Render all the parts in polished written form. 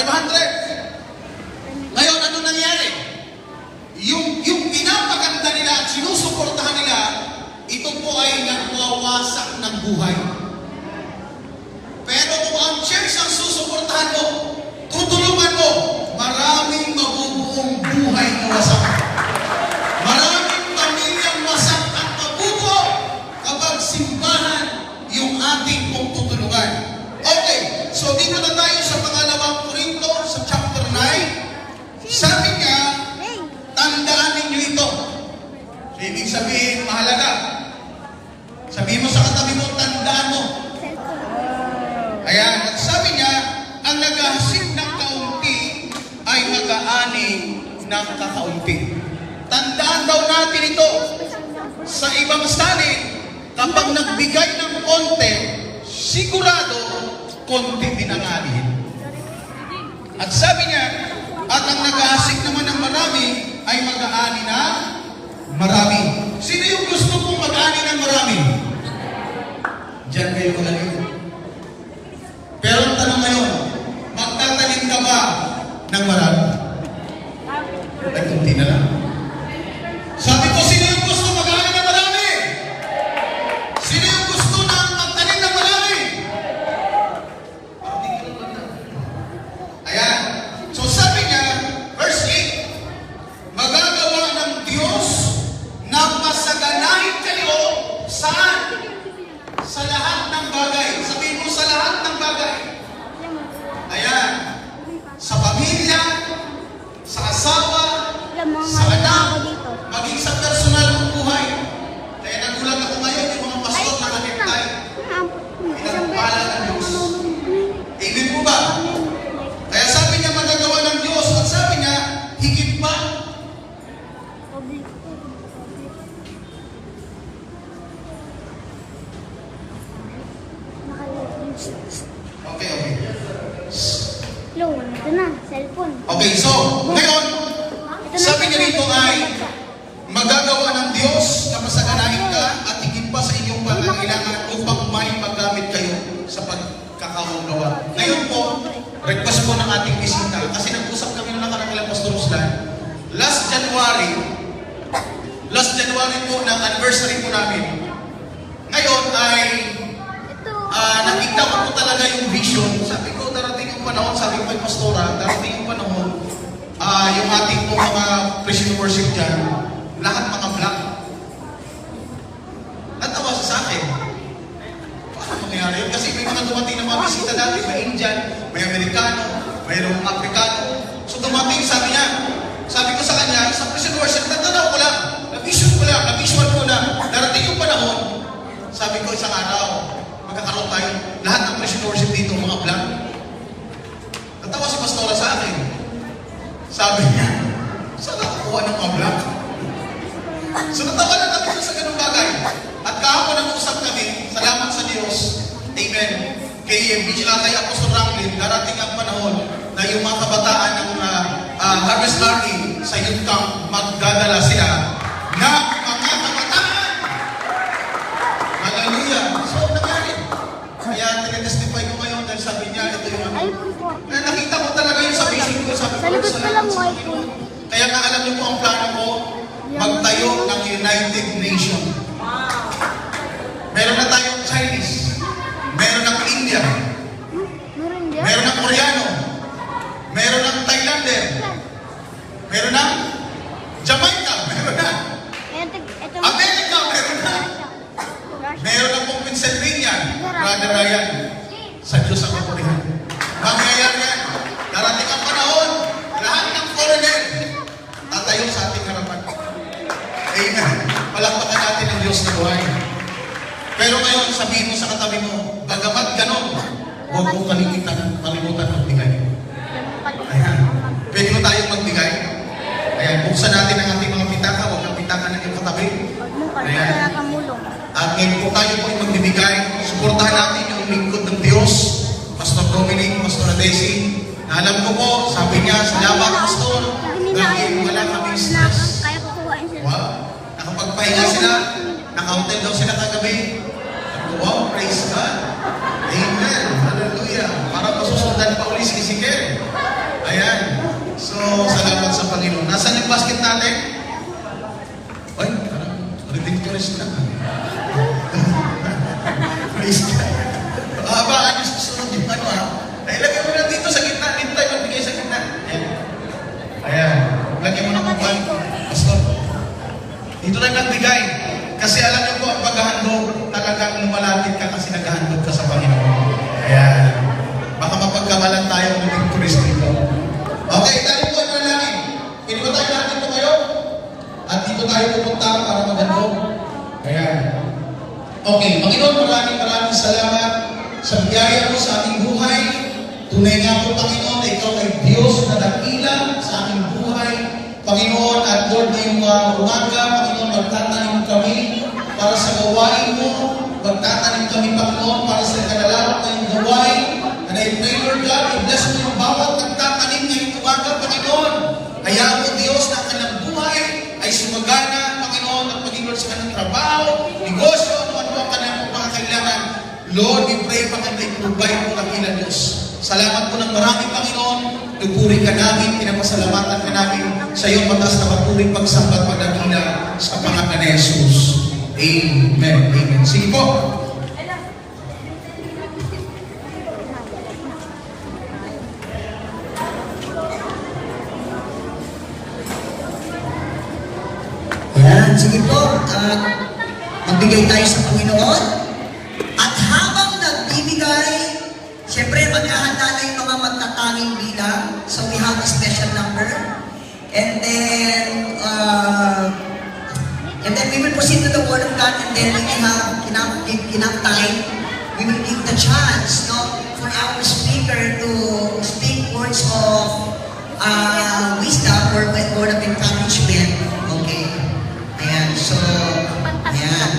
500. Ngayon, ano nangyari? Yung pinapaganda nila at sinusuportahan nila, ito po ay nagwawasak ng buhay. Pero kung ang church ang susuportahan mo, tutulungan mo, maraming mabubuong buhay na wasak. Maraming pamilyang wasak ang mabubuo kapag simbahan yung ating pong tutulungan. Okay, so dito na tayo sa pangalawang Korinto, sa chapter 9. Sabi niya, tandaan ninyo ito. So, ibig sabihin, mahalaga. Sabihin mo sa katabi mo, tandaan mo. Ayan, at sabi niya, ang naghahasik ng kaunti ay mag-aani ng kakaunti. Tandaan daw natin ito. Sa ibang salin, kapag nagbigay ng konti, sigurado, konti din ang aanihin. At sabi niya, at ang naghahasik naman ng marami ay mag-aani na marami. Sino yung gusto pong mag-aani ng marami? Diyan kayo magaling. Pero ang tanong ngayon, magtatanim ka ba ng marami? Ay, kunti na lang. Sabi ko, sino yung gusto mag-aani ng marami? Sino yung gusto na magtanim ng marami? Ayan. So sabi niya, verse 8, magagawa ng Diyos na masaganahin kayo saan? Sa lahat ng bagay. Sabihin mo, sa lahat ng bagay. Ayan. Sa pamilya, sa asawa, sa anak, maging sa personal ng buhay. Kaya nagulat ako ngayon yung mga pastor na kanintay. Pinagpala ng Diyos. Amen po ba? Kaya sabi niya, magagawa ng Diyos. At sabi niya, higit pa. Okay. Ito na, cellphone. Okay, so, ngayon, sabi niya rito ay, magagawa ng Diyos na masaganahin ka at higit pa sa inyong pangangailangan upang may magamit kayo sa pagkakawagawa. Ngayon po, request po ng ating bisita, kasi nag-usap kami ng nakarakilang Pastor Ruslan, last January po ng anniversary po namin. Ngayon ay nakita ko po talaga yung vision. Sabi ko, darating yung panahon, sabi ko kay Pastora, darating yung panahon, yung ating po mga Christian worship dyan, lahat mga black. Natawa siya sa akin. Paano mangyari yun? Kasi may mga dumating na mga bisita dati, may Indian, may Amerikano, mayroong Afrikano. So dumating, sabi ko sa kanya, sa Christian worship, natanaw ko lang, na-visual ko na, darating yung panahon, sabi ko isang araw, magkakaroon tayo, lahat ng Christian worship dito, mga black. Natawa si Pastora sa akin. Sabi niya, saan nakakuha ng mga black? So natawa na kami sa ganung bagay. At kahapon nag-usap kami, salamat sa Diyos, amen, kay Apostol Ranklin, darating ang panahon na yung mga kabataan ng Harvest Army sa youth camp, magdadala sila na mga kabataan. Hallelujah. So, nangyari. Kaya tinetestify ko ngayon dahil sabi niya, ito yung nakita ko talaga yung sa vision ko. Sabi ko, salamat sa Panginoon. Kaya nga alam niyo po ang plano ko, magtayo ng United Nation. Meron na tayong Chinese, meron ng India, meron ng Koreano, meron ng Thailander, meron ng Jamaica, meron na America, meron na. Meron na pong Pennsylvania, Brother Ryan, sa Diyos ang kapurihan. Mangyayari yan. Darating ang panahon, lahat ng foreigner, tatayo sa ating harapan. Amen. Palakpakan natin ang Diyos na buhay. Pero ngayon, sabihin mo sa katabi mo, bagamat ganon, huwag mong kalimutan magbigay. Ayan. Pwede mo tayong magbigay. Ayan, buksan natin ang ating mga pitaka, huwag ang pitaka ng iyong katabi. Ayan. At ngayon po tayo po magbibigay. Suportahan natin yung lingkod ng Diyos. Pastor Dominic, Pastor Daisy. Alam ko po, sabi niya, salamat Pastor. Dahil wala kaming stress. Wow. Nakapagpahinga sila. Naka-hotel daw sila kagabi. Wow, praise God. Amen. Hallelujah. Para masusundan pa uli si Ezekiel. lagyan mo ng upan. Pastor, dito na nagbigay. Kasi alam niyo po, ang paghahandog, talagang lumalapit ka kasi naghahandog ka sa Panginoon. Ayan. Baka mapagkamalan tayo ng mga turist dito. Okay, tayo po na namin. Hindi ba tayo natin po kayo? At dito tayo pupunta para maghandog. Ayan. Okay, Panginoon, maraming salamat sa biyaya mo sa aming buhay. Tunay nga po, Panginoon, na ikaw ay Diyos na dakila sa aming buhay. Panginoon, at Lord, ngayong umaga, Panginoon, magtatanim kami para sa gawain mo. Magtatanim kami, Panginoon, para sa kanalalak na yung gawain. And I pray, Lord God, i-bless mo yung bawat nagtatanim ngayong umaga, Panginoon. Hayaan mo, Diyos, na ang kanilang buhay ay sumagana, Panginoon, at maging Lord sa kanilang trabaho, negosyo, ano ang kanilang mga kailangan. Lord, we pray, Panginoon, i-provide mo dakila, Diyos. Salamat po ng marami, Panginoon. Nagpuri ka namin, pinapasalamatan ka namin sa iyong matas na mapuring pagsamba at pagdakila sa pangalan ni Jesus. Amen. Amen. Sige po. Ayan, sige po. Magbigay tayo sa Panginoon. At habang nagbibigay, siyempre maghahanda na yung mga magtatanging bilang. So we have a special number. And then we will proceed to the Word of God, and then we have enough time. We will give the chance, for our speaker to speak words of wisdom or word of encouragement. Okay. Ayan, so, ayan.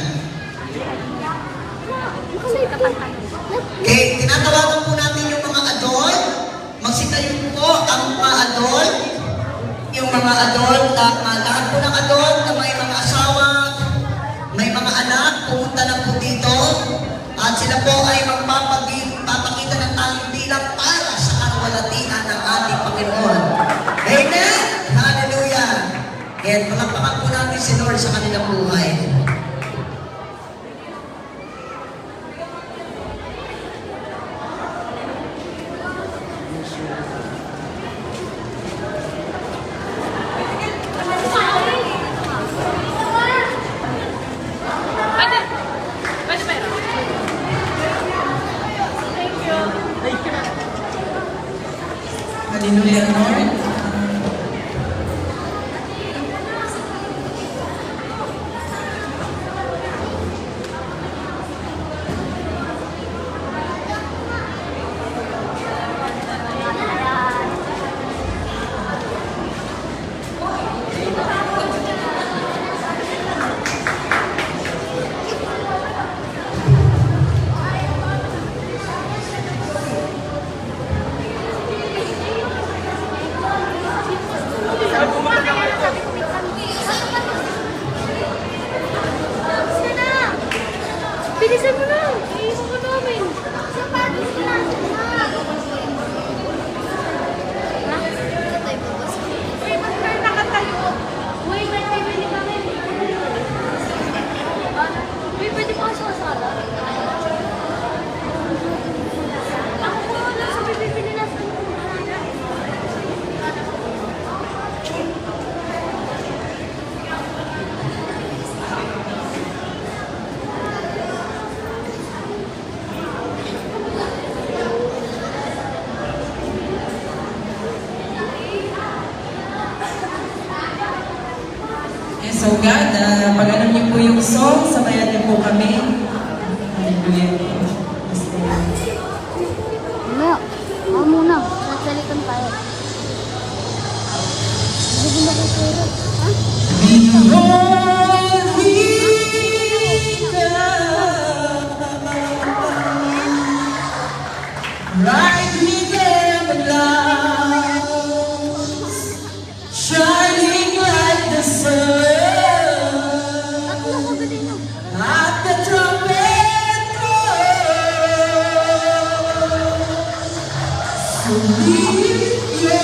Okay, tinatawagan po natin yung mga adult. Magsitayo po ang mga adult. Yung mga adult, lahat po ng adult na may mga asawa, may mga anak, pumunta na po dito. At sila po ay magpapakita ng tanging bilang para sa kaluwalhatian ng ating Panginoon. Amen! Hallelujah! And palakpakan po natin si Lord sa kanilang buhay. Hallelujah, Lord. Bilisan mo na! Iiwan ko namin! Sapatos na! Uy, ba't kayo nakatayo? Uy, may bibili kami! Uy, pwede mo kasi masala? Ako ko lang sa bibili na sa So God, pag-alam niyo po yung song, sabayan niyo po kami. Hallelujah. Mamaya, ako muna. Nagsalitan tayo. Hindi mo ko siro. Ha? Behold, we come, brightly there the clouds, shining like the sun. At the trumpet call, so lift your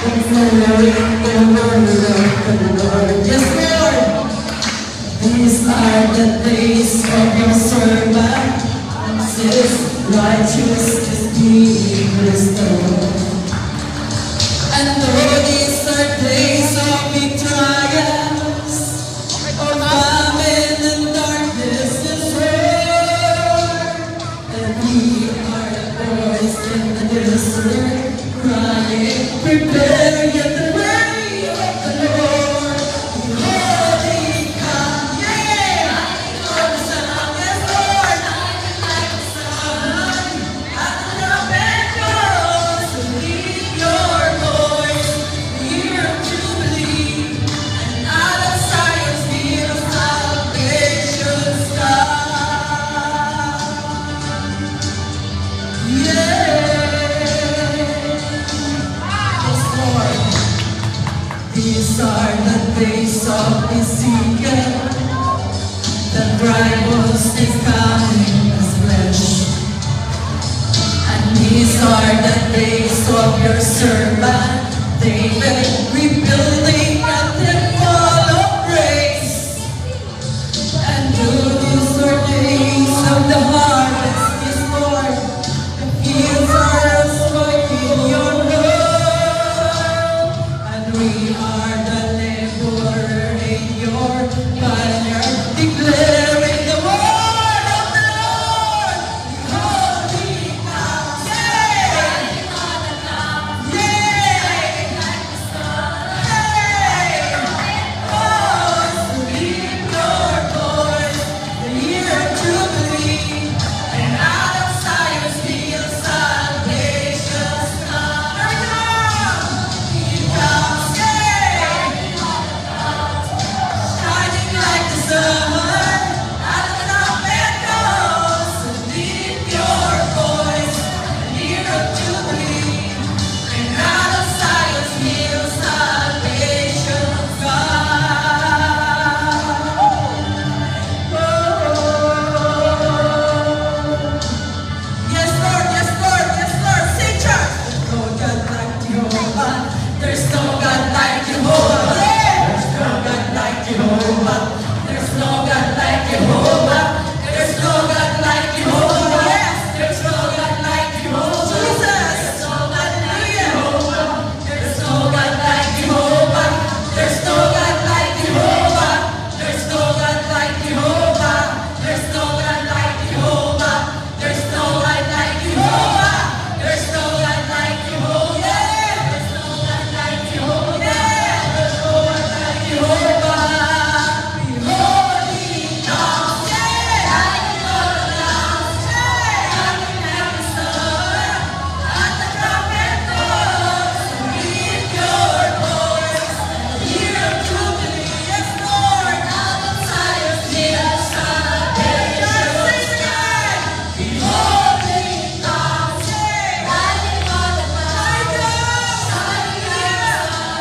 There's no knowing the word of the Lord. Yes, Lord. These are the days of your servant. Since righteousness being restored. And though these are days of big trials, of famine and darkness is o'er, and we are the voice in the desert, crying, prepare ye the way of the Lord. Behold, he comes, yeah! The sun is Lord, like the sun, and the trumpet goes to lead your voice, year of Jubilee, and out of Zion's hill salvation stars. Yes, Lord. These are the days of Ezekiel. The dry bones is coming as flesh. And these are the days of your servant David, rebuilding a temple of praise. And these are days of the harvest is Lord. The fields are smoking your love. And we are the laborer in your vineyard, declaring the word of the Lord. Behold, he comes, yeah! There's no God like Jehovah. There's no God like Jehovah. There's no God like Jehovah. There's no God like Jehovah. Yes, there's no God like Jehovah. Jesus. There's no God like Jehovah. There's no God like Jehovah. There's no God like Jehovah. There's no God like Jehovah. There's no God like Jehovah. There's no God like Jehovah. There's no God like Jehovah. There's no God like Jehovah. There's no God like Jehovah. Behold, he comes. Like the lambs, coming like the sun. And the trumpet blows to lead your voice. Year of Jubilee, yes, Lord. Out of Zion's hill salvation. Behold, he comes. Riding on the clouds, shining like the sun.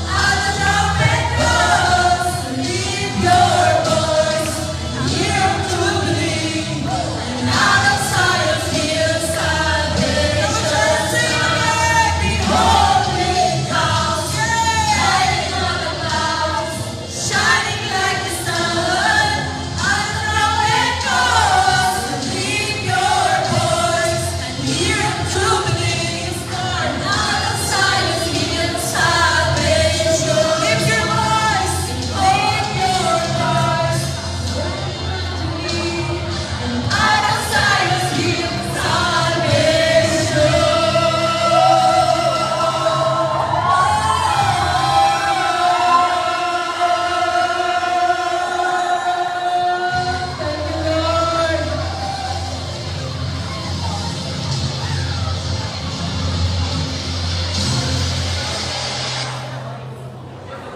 And the trumpet blows to lead your voice. Year of Jubilee, and out of Zion's hill salvation. Behold, he comes, riding on the clouds, shining like the sun. And the trumpet goes to lead your voice. Year of Jubilee, and out of Zion's hill salvation. Lift your voice, lift your voice. And out of Zion's hill salvation.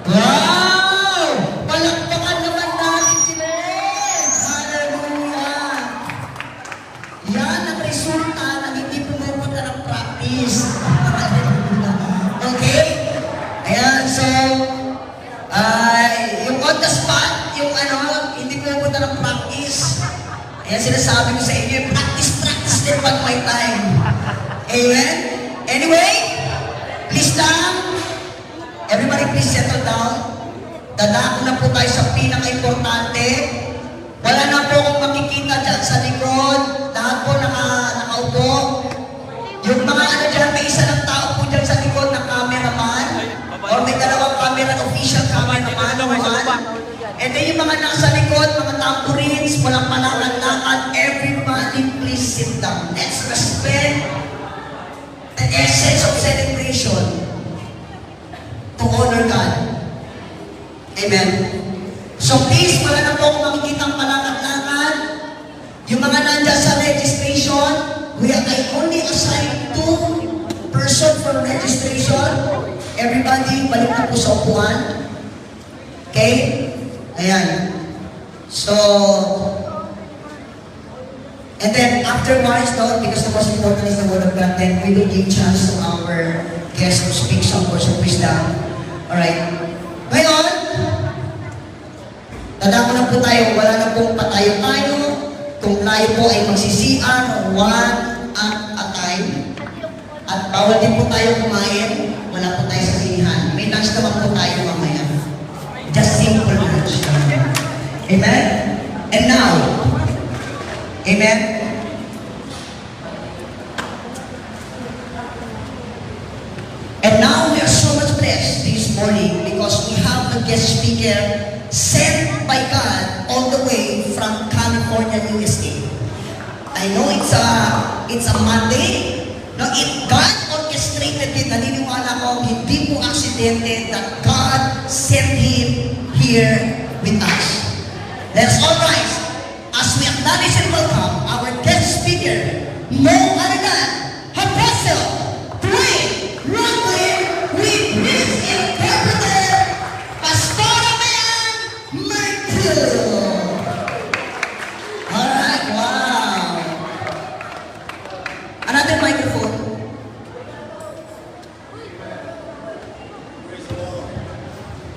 Wow! Palakpakan naman natin sila eh! Hallelujah! Yan ang resulta ng hindi pumupunta ng practice. Okay? Ayan, so, yung on the spot, yung hindi pumupunta ng practice. Ayan, sinasabi ko sa inyo, practice din pag may time. Amen? Anyway, please stand. Dadako na po tayo sa pinaka-importante. Wala na po akong makikita dyan sa likod. Lahat po nakaupo. Yung mga ano dyan, may isa ng tao po dyan sa likod na cameraman. Or may dalawang camera, official cameraman. And then yung mga nasa likod, mga tambourines, walang panakad-lakad. Everybody please sit down. Let's respect the essence of celebration to honor God. Amen. So please, wala na po akong makikita ang panakad-lakad. Yung mga nandyan sa registration, I only assigned 2 person for registration. Everybody, balik na po sa upuan. Okay? Ayan. So, and then afterwards, though, because the most important is the Word of God, then we will give chance to our guests to speak some words of wisdom. Alright. Ngayon, dadako na po tayo, wala na pong patayo-tayo. Kung tayo po ay magsisian, one at a time. At bawal din po tayo kumain, wala po tayo sa sinihan. May lunch naman po tayo mamaya. Just simple lunch. Amen? And now, amen? And now we are so much blessed this morning because we have a guest speaker sent by God all the way from California, USA. I know it's a Monday. No, God orchestrated it. Naniniwala ko, hindi po aksidente that God sent him here with us. Let's all rise as we acknowledge and welcome our guest speaker, no other than Apostle Dwayne Rodley with his interpreter, Pastor Man Michael. Alright, wow. Another microphone.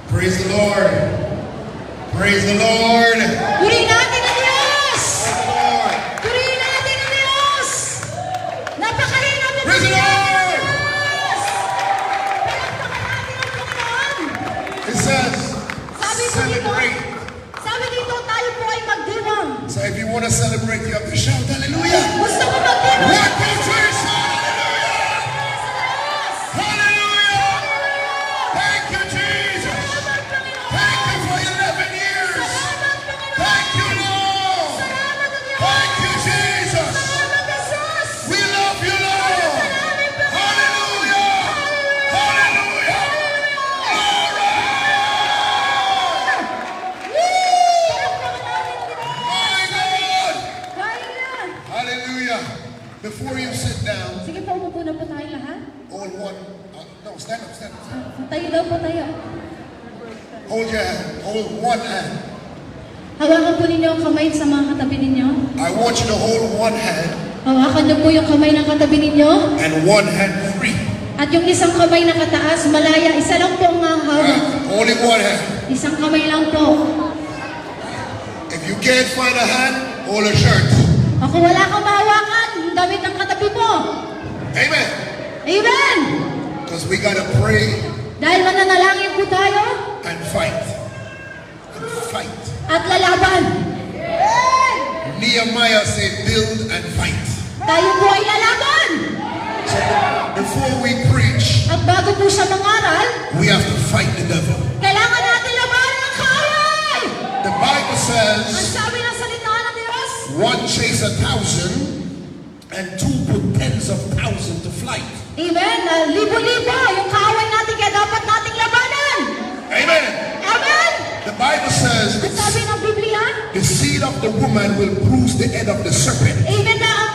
Praise the Lord. Praise the Lord. Purihin natin ang Diyos! Lord. Purihin natin ang Diyos! Napakahirap na Praise the Lord. Diyos! Palakpakan natin ang Panginoon! It says, Sabi dito tayo po ay magdiwang. So if you want to celebrate, you have to shout hallelujah. Gusto ko magdiwang. One, two, three, shout hallelujah. Hallelujah. Thank you, Jesus. Thank you for 11 years. Thank you, Lord. Thank you, Jesus. We love you, Lord. Hallelujah. Hallelujah. All right. My God. Hallelujah. Before you sit down, Sige po, umupo na po tayo lahat. all one. No, stand up, stand up. Tayo daw po tayo. Hold your hand. Hold one hand. Hawakan po ninyo ang kamay sa mga katabi ninyo. I want you to hold one hand Hawakan niyo po yung kamay ng katabi ninyo. and one hand free. At yung isang kamay na kataas, malaya, isa lang po ang hawak. Only one hand. Isang kamay lang po. If you can't find a hand, hold a shirt. O kung wala kang mahawakan, yung damit ng katabi mo. Amen. Amen! Because we got to pray Dahil mananalangin po tayo and fight. And fight. at lalaban. Nehemiah said, build and fight. Tayo po ay lalaban. So before we preach, At bago po siya mangaral, we have to fight the devil. kailangan natin labanan ang kaaway. The Bible Ang says, sabi ng salita ng Diyos, one chase 1,000 and 2 put tens of thousands to flight. Amen, libo-libo yung kaaway natin kaya dapat nating labanan. Amen. Amen! The Bible says, Ang sabi ng Biblia, the seed of the woman will bruise the head of the serpent. amen na ang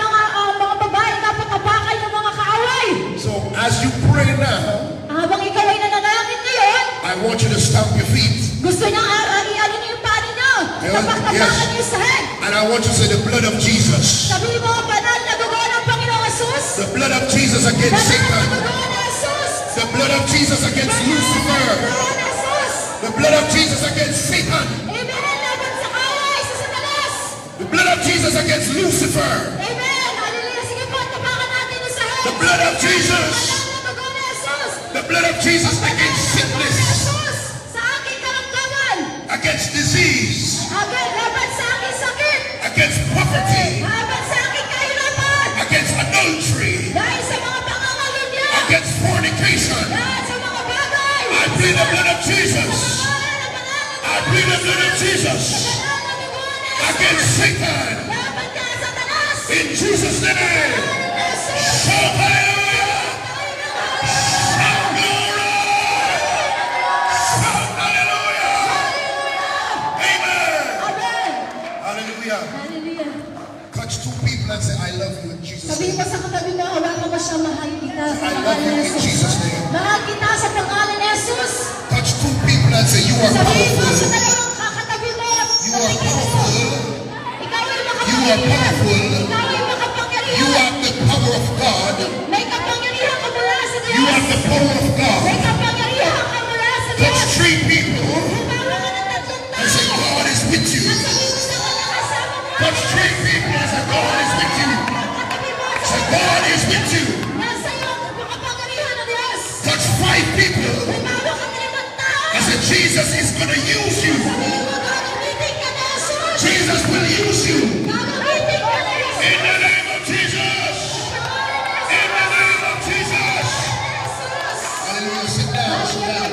mga babae dapat abakay ng mga kaaway. So as you pray now, Habang ikaw ay nananalangin ngayon, I want you to stamp your feet. gusto niyang i-ano niyo yung paa ninyo. Yes. Tapak-tapakan niyo sa head. And I want you to say the blood of Jesus. Sabi mo, banal na dugo ng Panginoong Jesus. The blood of Jesus against Banal na Satan. dugo ng Jesus. The blood of Jesus against Banal na Lucifer. dugo ng Jesus. The blood of Jesus against Satan. Amen ang laban sa kaaway sa Satanas. The blood of Jesus against Lucifer. Amen. Hallelujah. Sige po, tapakan natin yung sa head. The blood of Jesus. Banal na dugo ng Jesus. The blood of Jesus against Dugo ng sickness. Jesus sa aking karamdaman. poverty, Laban sa aking kahirapan. against adultery, Dahil sa mga pangangalunya. against fornication. Dahil sa mga bagay. I plead the blood of Jesus. I plead the blood of Jesus against Satan. Laban ka, Satanas. In Jesus' name. Shout hallelujah. Shout glory. Shout hallelujah. Amen. Amen. Hallelujah. Hallelujah. Touch two people and say, I love you in Jesus' Sabihin mo name. sa katabi mo, wala ka ba siya mahal kita sa I love pangalan you ni in Jesus? Jesus' name. Mahal kita sa pangalan ni Jesus. Touch two people and say, you are Sabihin mo sa powerful. dalawang kakatabi mo, You are sabihin mo, powerful. ikaw ay You are makapangyarihan. powerful. Ikaw ay You makapangyarihan. have the power of God. May kapangyarihan ka mula sa You Diyos. have the power of God. May kapangyarihan ka mula sa Diyos. Touch three people Tumawa ka ng tatlong and say, tao. God is with you. At sabihin mo sa mga kasama mo, Touch three people and say, God is with you. katabi mo, Say, God is with you. nasa iyo ang makapangyarihan ng Diyos. Touch five people Tumawa ka ng ibang tao. and say, Jesus is going to use you. Sabihin mo, gagamitin ka ni Jesus. Jesus will use you. Gagamitin ka ni Jesus. In the name of Jesus. In the name of Jesus. Hallelujah. Sit down. Sit down.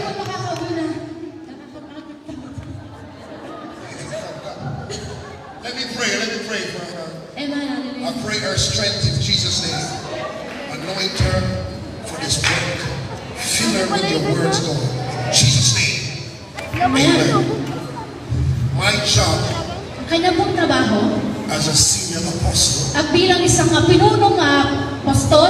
Let me pray. Let me pray for her. I pray her strength in Jesus' name. Anoint her for this work. Fill her with your words, God. In Jesus' name. Amen. My job Kanya pong trabaho as a senior apostle at bilang isang pinunong apostol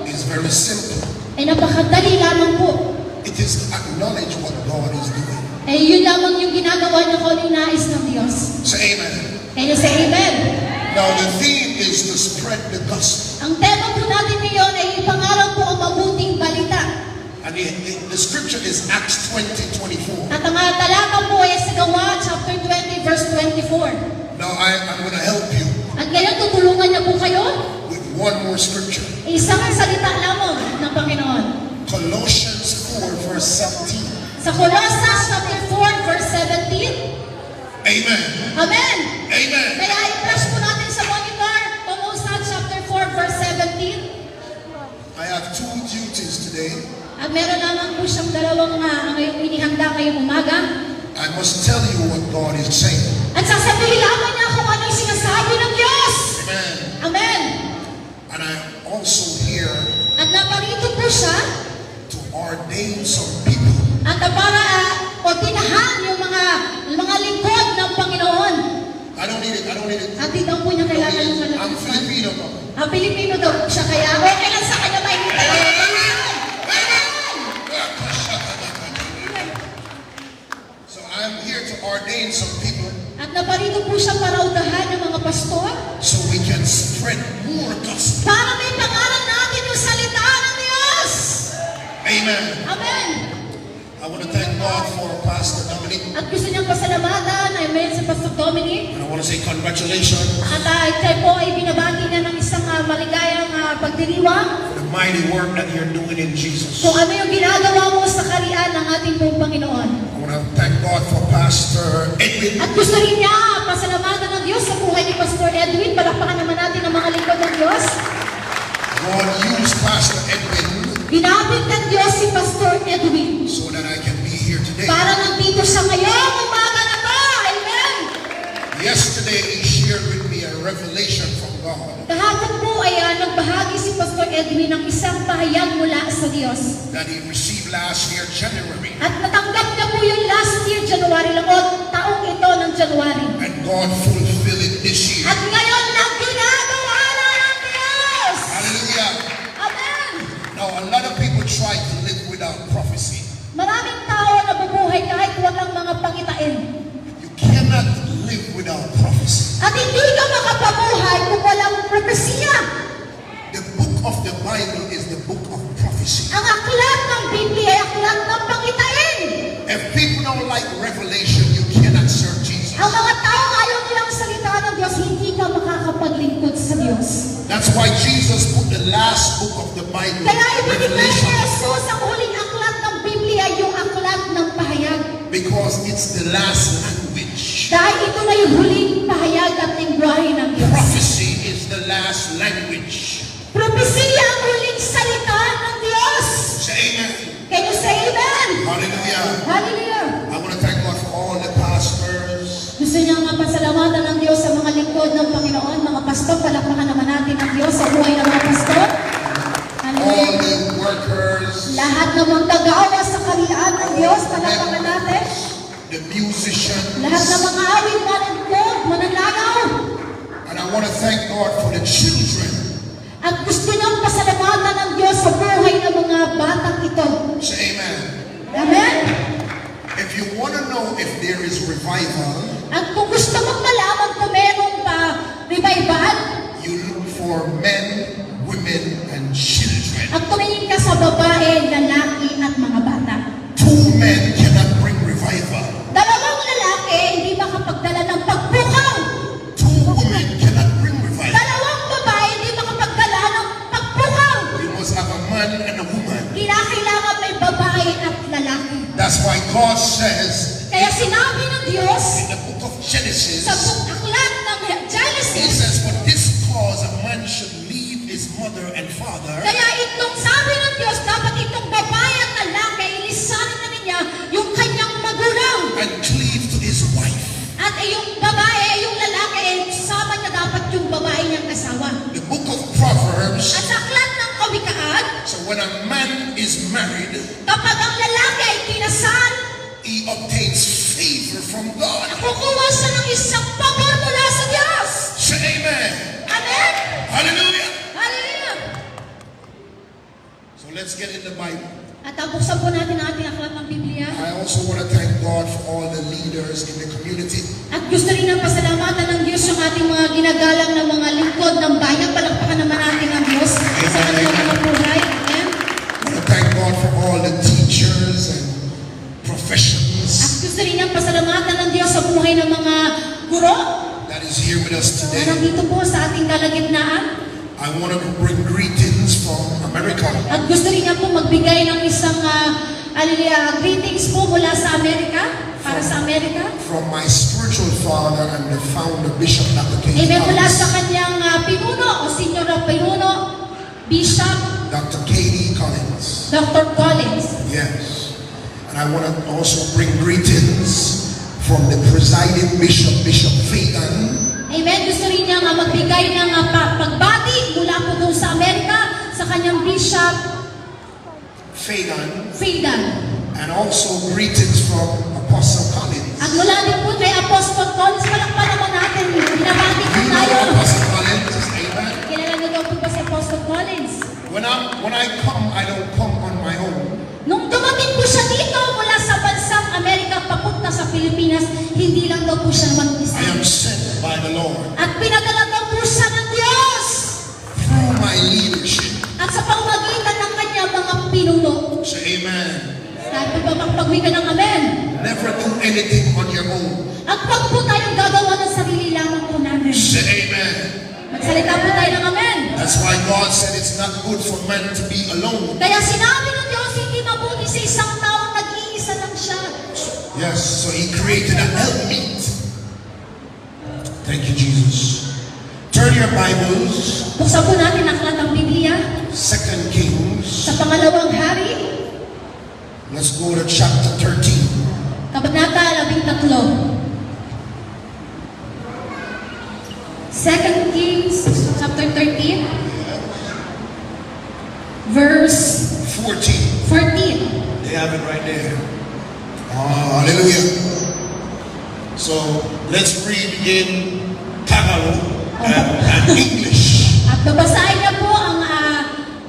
is very simple. ay napakadali lamang po. It is to acknowledge what God is doing. Eh yun lamang yung ginagawa niya kung anong nais ng Diyos. Say amen. Kaya sa Amen. Now the theme is to spread the gospel. Ang tema po natin ngayon ay ipangalan po ang mabuting balita. And the scripture is Acts 20:24. At ang talata po ay sa Gawa chapter 20 verse 24. Now I'm going to help you At ngayon tutulungan niya po kayo with one more scripture. isang salita lamang ng Panginoon. Colossians 4 verse 17. Sa Colossus chapter 4 verse 17. Amen. Amen. Amen. Kaya i-flash po natin sa monitor Colossus chapter 4 verse 17. I have two duties today. At meron lamang po siyang dalawang ngayong inihanda ngayong umaga. I must tell you what God is saying. At sasabihin lamang niya kung ano yung sinasabi ng Diyos. Amen. Amen. And I'm also here At naparito po siya to ordain some people at para ordinahan yung mga lingkod ng Panginoon. I don't need it. At di daw po niya kailangan ng I'm kalagyan. Filipino. Pilipino daw po siya kaya okay lang sa kanya may So I'm here to ordain some people At naparito po siya para udahan ng mga pastor so we can spread more gospel. para may pangalan natin yung salita ng Diyos. Amen. Amen. I want to thank God for Pastor Dominic. At gusto niyang pasalamatan ay may sa Pastor Dominic. And I want to say congratulations At ito po ay binabati niya ng isang maligayang pagdiriwang for the mighty work that you're doing in Jesus. kung ano yung ginagawa mo sa karian ng ating pong Panginoon. I want to thank God for Pastor Edwin. At gusto rin niya pasalamatan ng Diyos sa buhay ni Pastor Edwin. Palakpakan naman natin ang mga lingkod ng Diyos. God used Pastor Edwin Ginamit ng Diyos si Pastor Edwin so that I can be here today. para nandito siya ngayong umaga na to. Amen. Yesterday he shared with me a revelation from God Kahapon po ay nagbahagi si Pastor Edwin ng isang pahayag mula sa Diyos. that he received last year, January. At natanggap niya po yung last year, January lang, o taong ito ng January. And God fulfilled it this year. At ngayon na ginagawa na ng Diyos. Hallelujah. Amen. Now a lot of people try to live without prophecy. Maraming tao na nabubuhay kahit walang mga pangitain. You cannot live without prophecy. At hindi ka makapabuhay kung walang propesiya. The book of the Bible is the book of prophecy. Ang aklat ng Biblia ay aklat ng pangitain. If people don't like revelation, you cannot serve Jesus. Ang mga tao ayaw nilang salita ng Diyos, hindi ka makakapaglingkod sa Diyos. That's why Jesus put the last book of the Bible, Kaya ibinigay ni Revelation, Jesus ang huling aklat ng Biblia, yung aklat ng pahayag. because it's the last language. Dahil ito na yung huling pahayag at lingwahe ng Diyos. Prophecy is the last language. Propesiya ang huling salita ng Diyos. Say amen. Can you say amen? Hallelujah. Hallelujah. I want to thank God for all the pastors, Gusto niya nga pasalamatan ng Diyos sa mga lingkod ng Panginoon, mga pastor. Palakpakan naman natin ang Diyos sa buhay ng mga pastor. all Hallelujah. the workers, Lahat ng mga tagawa sa kariyan ng Diyos, palakpakan natin. the musicians, Lahat ng mga awit na lingkod, mananagaw. and I want to thank God for the children. At gusto niyang pasalamatan ng Diyos sa buhay ng mga batang ito. Say amen. Amen? If you want to know if there is revival, At kung gusto mong malaman kung merong pa revival, you look for men, women, and children. at tumingin ka sa babae, lalaki, at mga bata. 2 men cannot bring revival. Dalawang lalaki, hindi makapagdala ng pagpukaw. 2 women cannot bring revival. Dalawang babae, hindi makapagdala ng pagpukaw. You must have a man and a woman. Kailangan may babae at lalaki. That's why God says Kaya sinabi ng Diyos in the book of Genesis, sa aklat ng He Genesis, says, for this cause a man should leave his mother and father kaya itong sabi ng Diyos, dapat itong babae at lalaki, ilisanin na niya yung kanyang magulang. and cleave to his wife. At yung babae, yung lalaki, sama niya dapat yung babae niyang asawa. The book of Proverbs, At sa aklat ng kawikaan, so when a man is married, kapag ang lalaki ay kinasal, he obtains favor from God. kukuha siya ng isang pabor mula sa Diyos. Say amen. Amen? Hallelujah. Hallelujah! So let's get in the Bible. At buksan po natin ang ating aklat ng Biblia. I also want to thank God for all the leaders in the community. At gusto rin ng pasalamatan ng Diyos yung ating mga ginagalang ng mga lingkod ng bayan. Palakpakan naman natin ang Diyos sa kanilang mga buhay. Amen? I want to thank God for all the teachers and At professions gusto rin ng pasalamatan ng Diyos sa buhay ng mga guro that is here with us na today. nandito po sa ating kalagitnaan. I want to bring greetings from America. At gusto rin niya po magbigay ng isang greetings po mula sa Amerika, para sa Amerika. From my spiritual father and the founder, Bishop Dr. K. Amen, mula Collins. sa kanyang pinuno o senior na pinuno, Bishop Dr. K.D. Collins. Dr. Collins. Yes. And I want to also bring greetings from the presiding bishop, Bishop Fagan. Amen, gusto rin niya magbigay ng pagbati mula po doon sa Amerika sa kanyang Bishop Fagan. Freedan. And also greetings from Apostle Collins. At mula din po kay Apostle Collins, palakpan naman natin, binabati po You know tayo. Apostle Collins? Amen. Kilala niyo daw po ba si Apostle Collins? When I come, I don't come on my own. Nung dumating po siya dito mula sa bansang Amerika papunta sa Pilipinas, hindi lang daw po siya mag-isa. I am sent by the Lord At pinadala daw po siya ng Diyos. through my leadership. At sa pamamagitan ng kanyang mga pinuno. Say amen. Dahil po ba magpagwi ka ng amen? Never do anything on your own. At huwag po tayong gagawa ng sarili lamang po namin. Say amen. Magsalita po tayo ng amen. That's why God said it's not good for man to be alone. Kaya sinabi ng Diyos, hindi mabuti sa isang taong nag-iisa lang siya. Yes, so He created a helpmeet. Thank you, Jesus. Turn your Bibles, Buksan po natin ang aklat ng Biblia 2 Kings. sa pangalawang hari, Let's go to chapter 13. kabanata 13. 2 Kings chapter 13, verse 14. 14. They have it right there. Hallelujah. So let's read in Tagalog and English. At babasahin niya po ang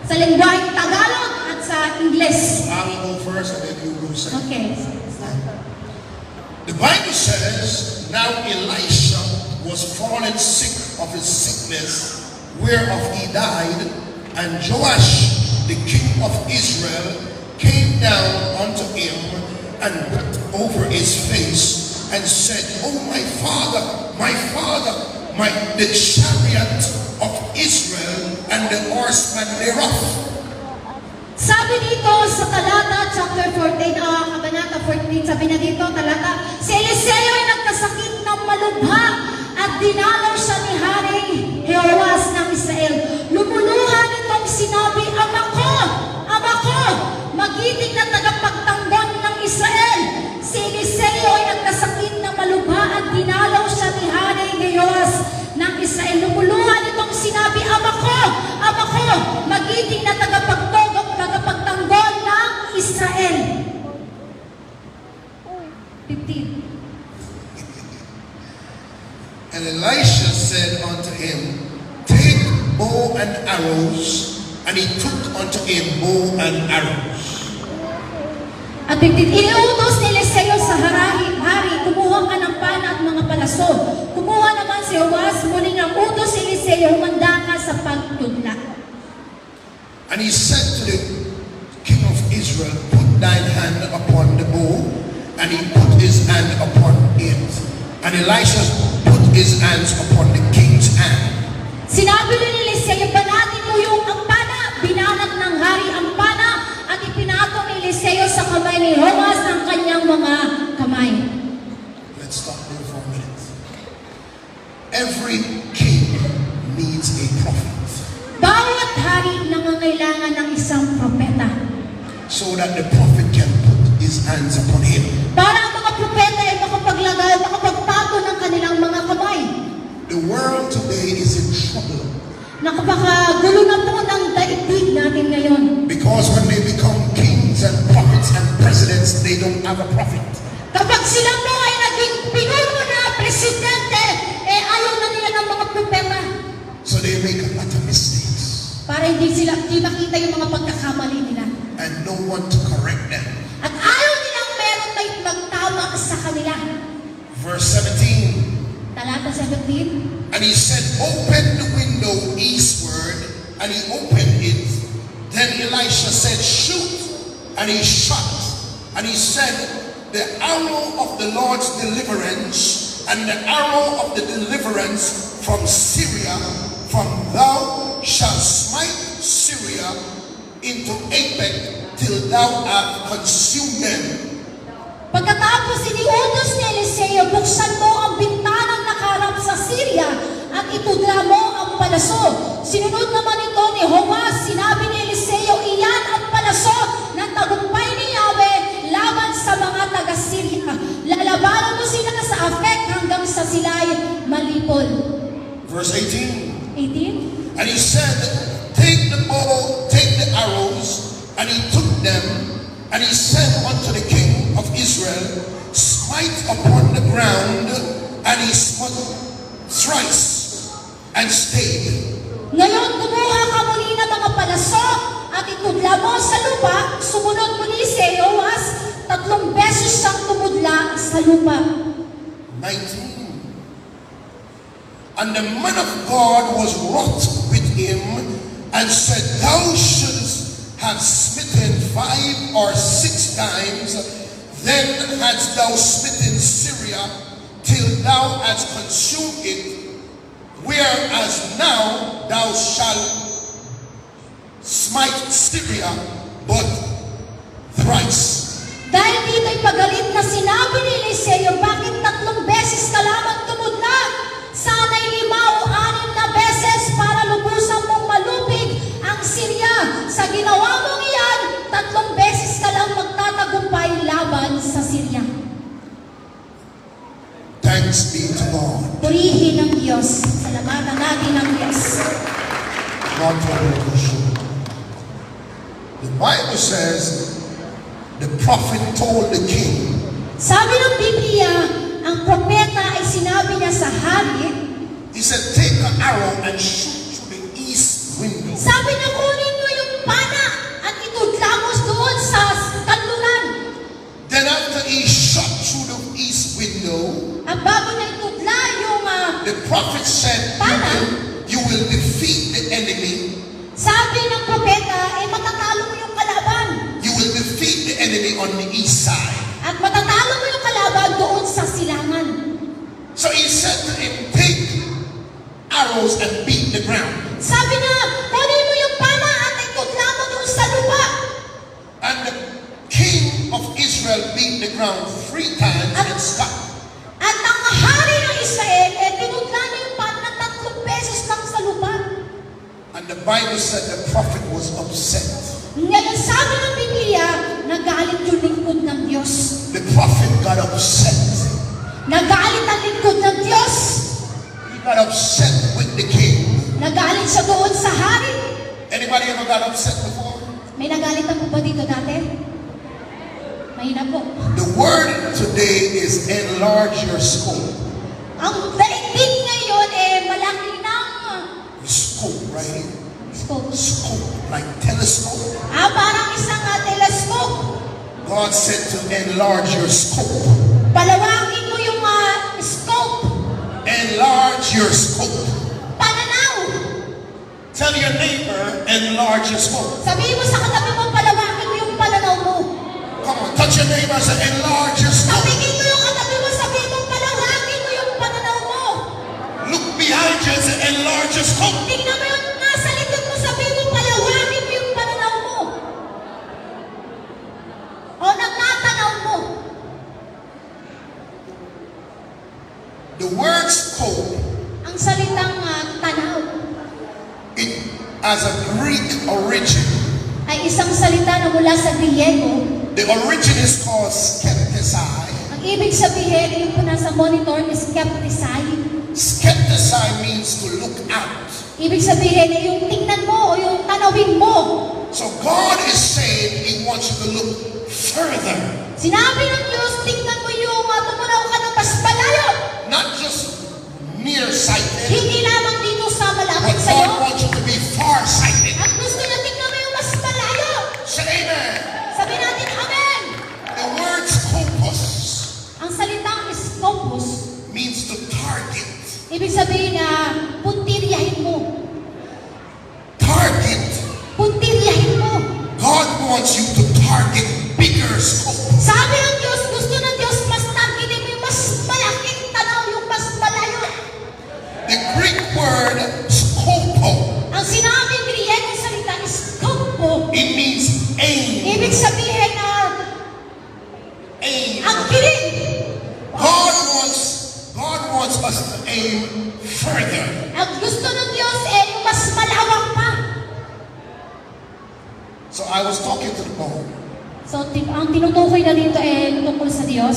sa lingwaheng Tagalog at sa Ingles. I'll go first and then you go second. Okay. The Bible says, now Elisha was fallen sick of his sickness, whereof he died, and Joash, the king of Israel, came down unto him and wept over his face, and said, Oh my father, the chariot of Israel and the horsemen thereof. Sabi dito sa talata, chapter 14, kabanata 14, sabi na dito, talata, si Eliseo ay nagkasakit ng malubha at dinalaw siya ni Haring Jehoas ng Israel. Lumuluha nitong sinabi, Ama ko, magiting na tagapagtanggol ng Israel. Si Eliseo ay nagkasakit na malubha at dinalaw siya ni Haring Jehoas ng Israel. Lumuluha nitong sinabi, Ama ko, magiting na tagapagtanggol ng Israel. 15. And Elisha said unto him, Take bow and arrows. And he took unto him bow and arrows. At iniutos ni Eliseo sa hari, kumuha ka ng pana at mga palaso. Kumuha naman si Jehoas, muling ang utos si Eliseo, humanda ka sa pagtudla. And he said to the king of Israel, Put thine hand upon the bow. And he put his hand upon it. And Elisha put his hands upon the king's hand. Sinabi ni Eliseo, banatin mo yung ang pana. Binanat ng hari ang pana at ipinatong ni Eliseo sa kamay ni Jehoas ng kanyang mga kamay. Let's stop there for a minute. Every king needs a prophet. Bawat hari nangangailangan ng isang propeta. So that the prophet can put his hands upon him. Para ang mga propeta ay makapagpato ng kanilang mga kamay. The world today is in trouble. Nakapakagulo na po ng daigdig natin ngayon. Because when they become kings and prophets and presidents, they don't have a prophet. Kapag sila po ay naging pinuno na presidente, ayaw na nila ng mga propeta. So they make a lot of mistakes. Para hindi makita yung mga pagkakamali nila. And no one to correct them. At ayaw nilang meron may magtama sa kanila. Verse 17. Talata 17. And he said, Open the window eastward. And he opened it. Then Elisha said, Shoot. And he shot. And he said, The arrow of the Lord's deliverance and the arrow of the deliverance from Syria, from thou shalt smite Syria into Apec till thou have consumed them. Pagkatapos iniutos ni Eliseo, buksan mo ang bintanang nakaharap sa Syria at itudla mo ang palaso. Sinunod naman ito ni Jehoas. Sinabi ni Eliseo, iyan ang palaso ng tagumpay ni Yahweh laban sa mga taga-Syria. Lalabanan mo sila sa Afek hanggang sa sila'y malipol. Verse 18. 18. And he said, Take the bow, take the arrows. And he took them. And he said unto the king of Israel, Smite upon the ground. And he smote thrice and stayed. Ngayon, kumuha ka muli ng mga palaso at itudla mo sa lupa. Sumunod muli si Jehoas, 3 beses siyang tumudla sa lupa. 19. And the man of God was wroth with him and said, Thou shouldst have smitten 5 or 6 times, then hadst thou smitten Syria till thou hadst consumed it, whereas now thou shalt smite Syria but thrice. Dahil dito'y pagalit na sinabi ni Eliseo, bakit 3 beses ka lamang tumudla? Sana'y 5 o 6 na beses para lubusan mong malupig ang Syria. Sa ginawa mong iyan, 3 beses ka lang magtatagumpay laban sa Syria. Thanks be to God. Purihin ang Diyos. Salamatan natin ang Diyos. God for the Bible says, the prophet told the king, Sabi ng Biblia, ang propeta ay sinabi niya sa hari, he said, Take an arrow and shoot through the east window. sabi niya, kunin mo yung pana at itudla mo doon sa kanluran. Then after he shot through the east window, At bago niya itudla yung the prophet said, you will defeat the enemy. sabi ng propeta, matatalo mo yung kalaban. You will defeat the enemy on the east side. At matatalo mo yung kalaban doon sa silangan. So he said to him, Take arrows and beat the ground. Sabi niya, kunin mo yung pana at itudla mo doon sa lupa. And the king of Israel beat the ground 3 times and stopped. At ang hari ng Israel the Bible said the prophet was upset. Ngayon sabi ng Biblia, nagalit yung lingkod ng Diyos. The prophet got upset. Nagalit ang lingkod ng Diyos. He got upset with the king. Nagalit siya doon sa hari. Anybody ever got upset before? May nagalit na po ba dito dati? Mahina po. The word today is enlarge your scope. Ang daigdig ngayon malaki ng Scope, right? scope. Scope, like telescope. Parang isang telescope. God said to enlarge your scope. Palawagin mo yung scope. Enlarge your scope. Pananaw. Tell your neighbor, enlarge your scope. Sabihin mo sa katabi mo, palawagin mo yung pananaw mo. Come on, touch your neighbor and say, enlarge your scope. Sabihin mo yung katabi mo, sabihin mo, palawagin mo yung pananaw mo. Look behind you and say, enlarge your scope. Tingnan mo yung nasa likod mo, sabihin mo, palawagin mo yung pananaw mo. O nagtatanaw mo. The word scope, Ang salitang tanaw it has a Greek origin. ay isang salita na mula sa Griego. The origin is called skepticai. Ang ibig sabihin, yung po nasa monitor is skepticai. Skepticai means to look out. Ibig sabihin, yung tingnan mo o yung tanawin mo. So God is saying He wants you to look further, Sinabi ng Diyos, tingnan mo yung tumunaw ka ng mas malayo. not just nearsighted, Hindi lamang dito sa but malapit God sa'yo. wants you to be farsighted. At gusto niya tingnan mo yung mas malayo. Say amen. Sabi natin, Amen. The word scopus Ang salitang scopus, means to target. ibig sabihin na puntiryahin mo. Target. Puntiryahin mo. God wants you to target bigger scope. Sabi ng Diyos, gusto ng Diyos, mas targetin mo yung mas malaking tanaw, yung mas malayo. The Greek word scopo, Ang sinabing Griegong salita is scopo. it means aim. Ibig sabihin na Aim. ang kilig. God wants us to aim further. Ang gusto ng Diyos yung mas malawak pa. So I was talking to the Lord So, ang tinutukoy na dito tungkol sa Diyos.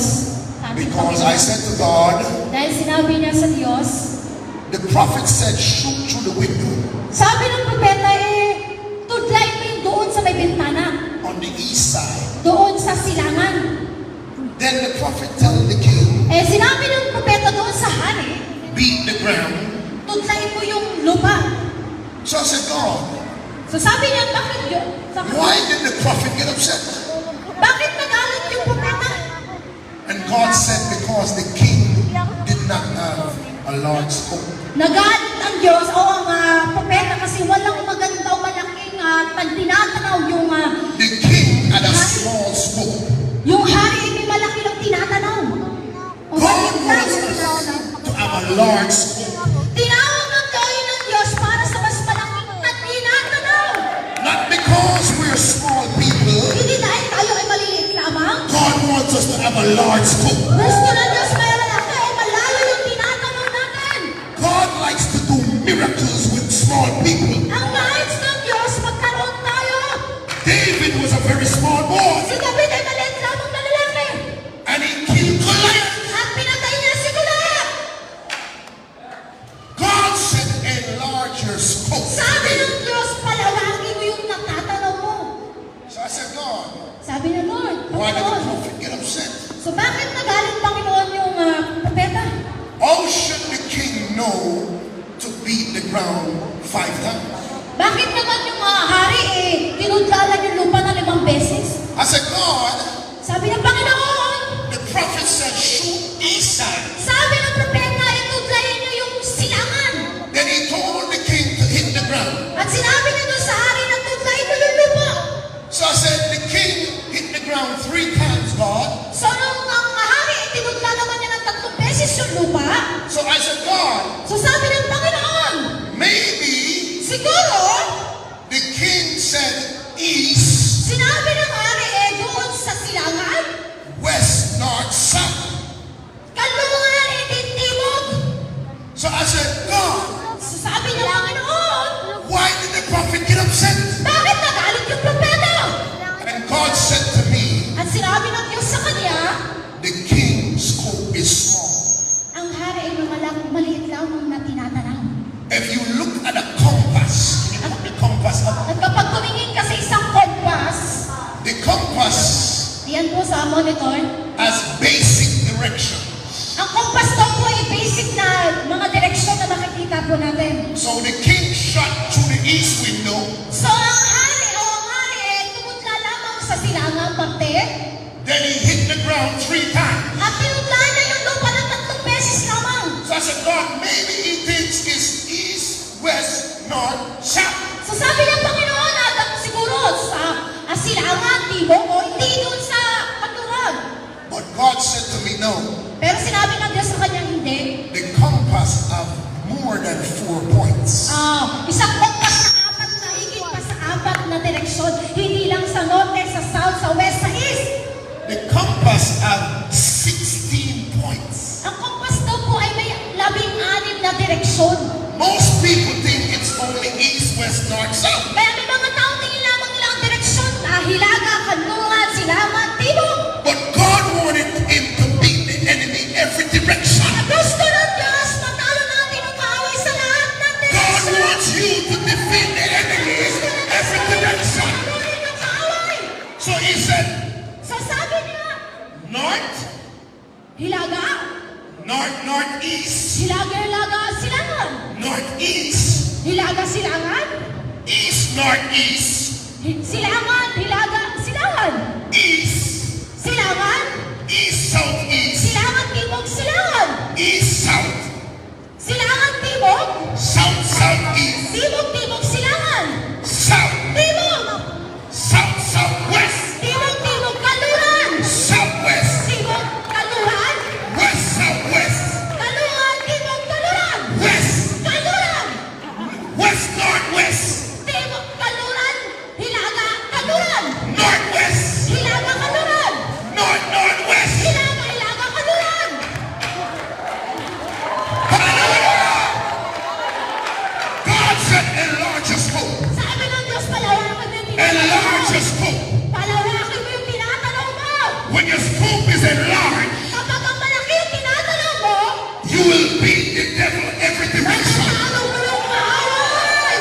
Sabi ko, because I said to God, dahil sinabi niya sa Diyos, the prophet said, shoot through the window sabi ng propeta, tudlay mo yung doon sa may bintana. on the east side. Doon sa silangan. Then the prophet told the king, Sinabi ng propeta doon sa hari, beat the ground. tudlay mo yung lupa. So I said, God, So sabi niya, bakit yun? why did the prophet get upset? Bakit nagalit yung propeta? And God said, because the king did not have a large scope. Nagalit ang Diyos o ang propeta kasi walang maganda o malaking tinatanaw yung The king had a small scope. yung hari may malaki lang tinatanaw. O God maliit lang wants yung us tinatanaw. to have a large scope. Tinawag ang gawin ng Diyos para sa mas malaking na tinatanaw. Not because we're small people. Hindi dahil tayo ay maliliit lamang. God wants us to have a large scope. Gusto ng Diyos may malaki o malayo yung tinatanaw natin. God likes to do miracles with small people. Ang nais ng Diyos, magkaroon tayo. David was a very small boy, Si David ay maliit lamang na lalaki. and he killed Goliath. At pinatay niya si Goliath. God said, enlarge your scope. Sabi ng Diyos, palawagin mo yung natatanaw mo. So I said, God, Sabi ng Lord, why did the Panginoon. prophet get upset? So bakit nagalit Panginoon yung propeta? How should the king know to beat the ground 5 times? compass Yan po sa monitor. as basic direction. Ang kompas daw po ay basic na mga direksyon na makikita po natin. So the king shot through the east window, So ang hari tumutla lamang sa silangang parte then he hit the ground 3 times. at tinutla niya yung lupa ng 3 beses lamang. So I said, God, maybe he thinks it's east, west, north, south. So sabi ng Panginoon at siguro sa silangan, timog o hindi doon sa kanluran. But God said to me, no, Pero sinabi ng Diyos sa kanya hindi. the compass have more than 4 points. Isang kompas na 4 na higit pa sa 4 na direksyon. Hindi lang sa norte, sa south, sa west, sa east. The compass have 16 points. Ang kompas daw po ay may 16 na direksyon. Most people think it's only east, west, north, south. Kaya may mga taong tingin lamang nila ang direksyon. Hilaga, kanlungan, silangan, timog. But God wanted him to beat the enemy every direction. Gusto ng Diyos, matalo natin ang kaaway sa lahat ng God direksyon. wants you to defeat the enemy every direction. Talunin ang kaaway. So he said, So sabi niya, north, hilaga, northeast, hilaga, silangan. northeast, Hilaga, silangan. east, northeast, Silangan, hilaga, silangan. east, Silangan, east, southeast, silangan, timog, silangan. east, south, Silangan, timog, south, southeast, timog, timog, silangan. south, Timog, south, southwest, timog, timog, kaluran. southwest, Timog, kaluran. west, southwest, Kaluran, timog, kaluran. west, Kaluran, west, northwest, timog, kaluran. Hilaga, kaluran. northwest, Hilaga, kaluran. northwest. Hilaga, kaluran. Hallelujah! God said, enlarge your scope. Sabi ng Diyos, palawakin mo yung Enlarge your tinatanaw mo. scope. Palawakin mo yung tinatanaw mo. When your scope is enlarged, Kapag ang malaki yung tinatanaw mo, you will beat the devil every direction. natatalo mo yung kaaway.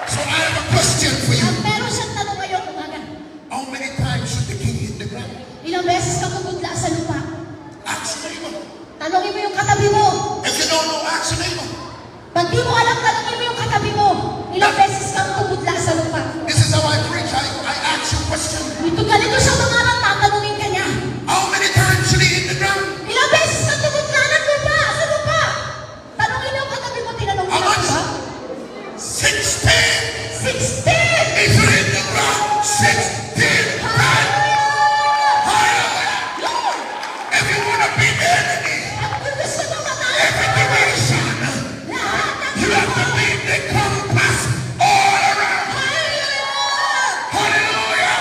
So I have a question for you. At meron siyang tanong ngayong umaga. How many times should the king hit the ground? Ilang beses ka tumutla sa lupa? Ask your neighbor. Tanongin mo yung katabi mo. If you don't know, ask your neighbor. Pag di mo alam, tanongin mo yung katabi mo. Ilang beses kang tumutla sa lupa? This is how I preach. I ask you a question. Ito ganito siya mangarap, tatanungin ka niya. How many times should he hit the ground? Ilang beses ka tumutla ng lupa, sa lupa? Tanongin mo yung katabi mo, tinanong mo How na much? ba? 16. 16! He should hit the ground 16 times. Hallelujah. If you want to beat the enemy At kung gusto mo matalo, every direction, lahat ng you have to beat the compass all around. Hallelujah! Hallelujah.